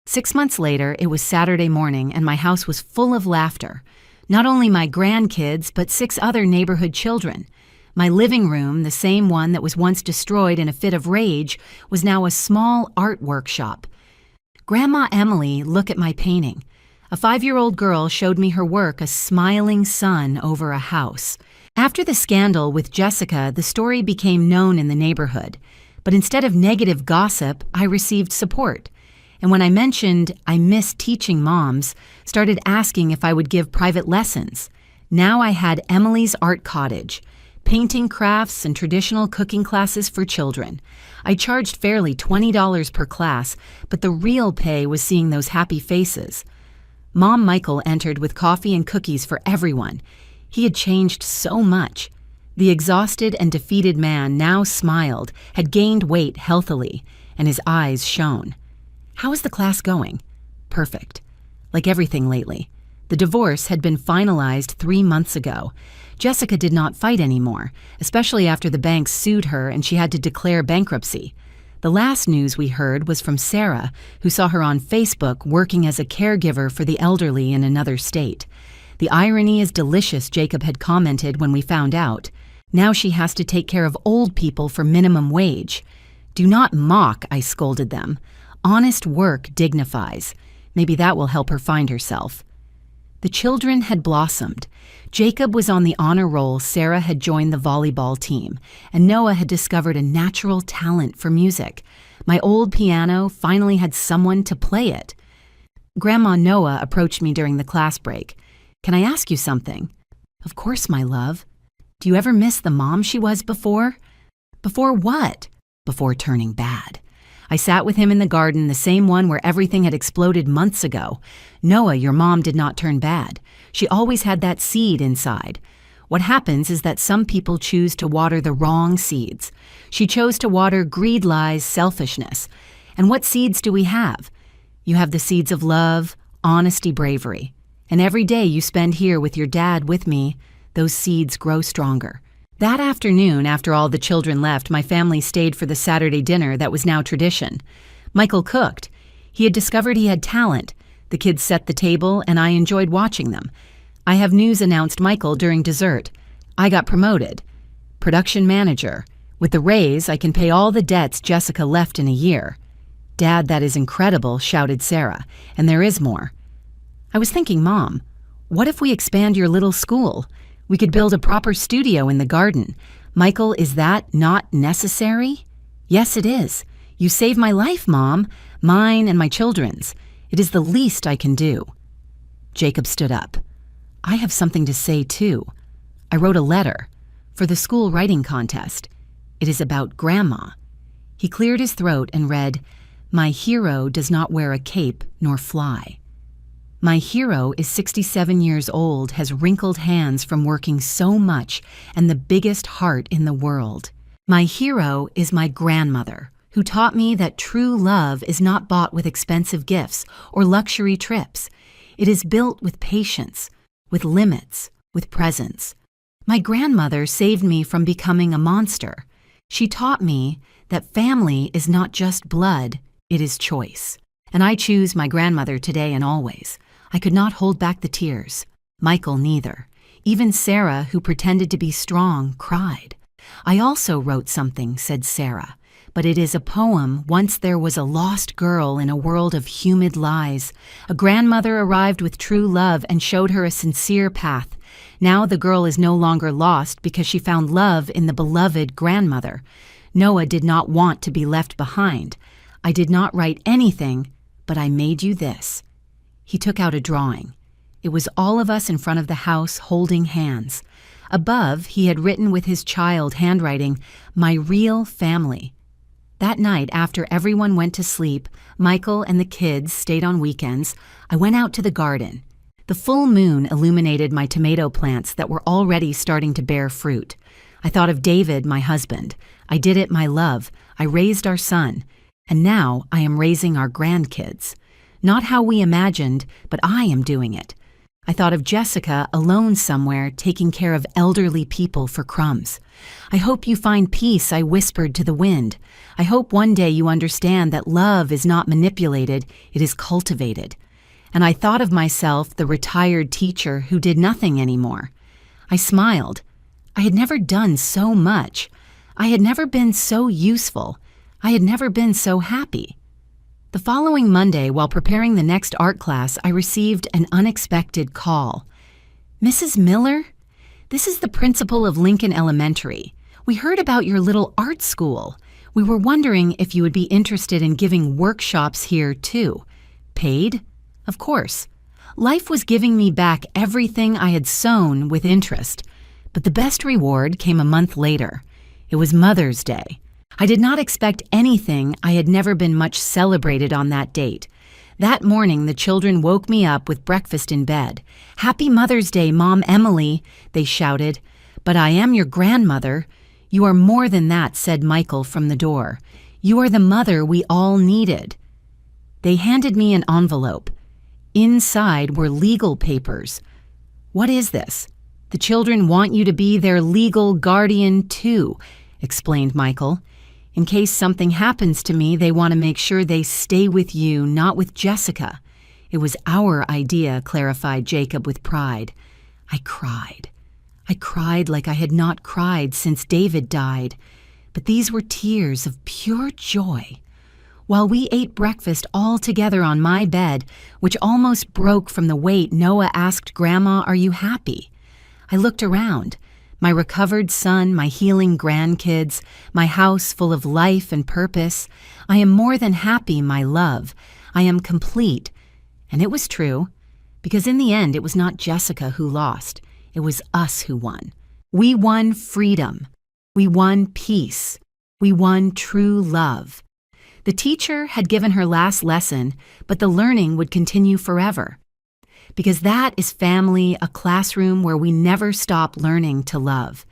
6 months later, it was Saturday morning, and my house was full of laughter. Not only my grandkids, but 6 other neighborhood children. My living room, the same one that was once destroyed in a fit of rage, was now a small art workshop. Grandma Emily, look at my painting. A 5-year-old girl showed me her work, a smiling sun over a house. After the scandal with Jessica, the story became known in the neighborhood. But instead of negative gossip, I received support. And when I mentioned I miss teaching, moms started asking if I would give private lessons. Now I had Emily's Art Cottage, painting, crafts, and traditional cooking classes for children. I charged fairly $20 per class, but the real pay was seeing those happy faces. Mom Michael entered with coffee and cookies for everyone. He had changed so much. The exhausted and defeated man now smiled, had gained weight healthily, and his eyes shone. How is the class going? Perfect. Like everything lately. The divorce had been finalized 3 months ago. Jessica did not fight anymore, especially after the banks sued her and she had to declare bankruptcy. The last news we heard was from Sarah, who saw her on Facebook working as a caregiver for the elderly in another state. The irony is delicious, Jacob had commented when we found out. Now she has to take care of old people for minimum wage. Do not mock, I scolded them. Honest work dignifies. Maybe that will help her find herself. The children had blossomed. Jacob was on the honor roll, Sarah had joined the volleyball team, and Noah had discovered a natural talent for music. My old piano finally had someone to play it. Grandma Noah approached me during the class break. "Can I ask you something?" "Of course, my love." "Do you ever miss the mom she was before?" "Before what?" "Before turning bad." I sat with him in the garden, the same one where everything had exploded months ago. "Noah, your mom did not turn bad. She always had that seed inside. What happens is that some people choose to water the wrong seeds. She chose to water greed, lies, selfishness. And what seeds do we have? You have the seeds of love, honesty, bravery. And every day you spend here with your dad with me, those seeds grow stronger." That afternoon, after all the children left, my family stayed for the Saturday dinner that was now tradition. Michael cooked. He had discovered he had talent. The kids set the table, and I enjoyed watching them. "I have news," announced Michael during dessert. "I got promoted. Production manager. With the raise, I can pay all the debts Jessica left in a year." "Dad, that is incredible," shouted Sarah. "And there is more." I was thinking, Mom, what if we expand your little school? We could build a proper studio in the garden. "Michael, is that not necessary?" "Yes, it is. You saved my life, Mom, mine and my children's. It is the least I can do." Jacob stood up. "I have something to say, too. I wrote a letter for the school writing contest. It is about Grandma." He cleared his throat and read, "My hero does not wear a cape nor fly. My hero is 67 years old, has wrinkled hands from working so much, and the biggest heart in the world. My hero is my grandmother, who taught me that true love is not bought with expensive gifts or luxury trips. It is built with patience, with limits, with presence. My grandmother saved me from becoming a monster. She taught me that family is not just blood, it is choice. And I choose my grandmother today and always." I could not hold back the tears. Michael neither. Even Sarah, who pretended to be strong, cried. "I also wrote something," said Sarah, "but it is a poem. Once there was a lost girl in a world of humid lies. A grandmother arrived with true love and showed her a sincere path. Now the girl is no longer lost because she found love in the beloved grandmother. Noah did not want to be left behind. I did not write anything, but I made you this." He took out a drawing. It was all of us in front of the house holding hands. Above, he had written with his child handwriting, "My real family." That night, after everyone went to sleep, Michael and the kids stayed on weekends, I went out to the garden. The full moon illuminated my tomato plants that were already starting to bear fruit. I thought of David, my husband. I did it, my love. I raised our son. And now I am raising our grandkids. Not how we imagined, but I am doing it. I thought of Jessica alone somewhere taking care of elderly people for crumbs. "I hope you find peace," I whispered to the wind. "I hope one day you understand that love is not manipulated, it is cultivated." And I thought of myself, the retired teacher who did nothing anymore. I smiled. I had never done so much. I had never been so useful. I had never been so happy. The following Monday, while preparing the next art class, I received an unexpected call. "Mrs. Miller? This is the principal of Lincoln Elementary. We heard about your little art school. We were wondering if you would be interested in giving workshops here, too. Paid? Of course. Life was giving me back everything I had sown with interest. But the best reward came a month later. It was Mother's Day. I did not expect anything. I had never been much celebrated on that date. That morning, the children woke me up with breakfast in bed. "Happy Mother's Day, Mom Emily," they shouted. "But I am your grandmother." "You are more than that," said Michael from the door. "You are the mother we all needed." They handed me an envelope. Inside were legal papers. "What is this?" "The children want you to be their legal guardian, too," explained Michael. "In case something happens to me, they want to make sure they stay with you, not with Jessica." "It was our idea," clarified Jacob with pride. I cried. I cried like I had not cried since David died. But these were tears of pure joy. While we ate breakfast all together on my bed, which almost broke from the weight, Noah asked Grandma, "Are you happy?" I looked around. My recovered son, my healing grandkids, my house full of life and purpose. I am more than happy, my love. I am complete. And it was true, because in the end, it was not Jessica who lost. It was us who won. We won freedom. We won peace. We won true love. The teacher had given her last lesson, but the learning would continue forever. Because that is family, a classroom where we never stop learning to love.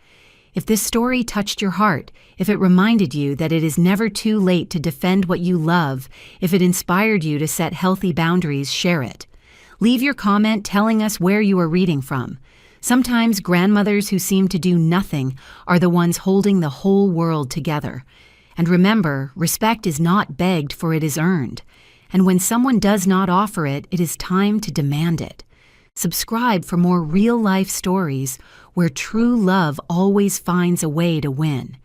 If this story touched your heart, if it reminded you that it is never too late to defend what you love, if it inspired you to set healthy boundaries, share it. Leave your comment telling us where you are reading from. Sometimes grandmothers who seem to do nothing are the ones holding the whole world together. And remember, respect is not begged, for it is earned. And when someone does not offer it, it is time to demand it. Subscribe for more real-life stories where true love always finds a way to win.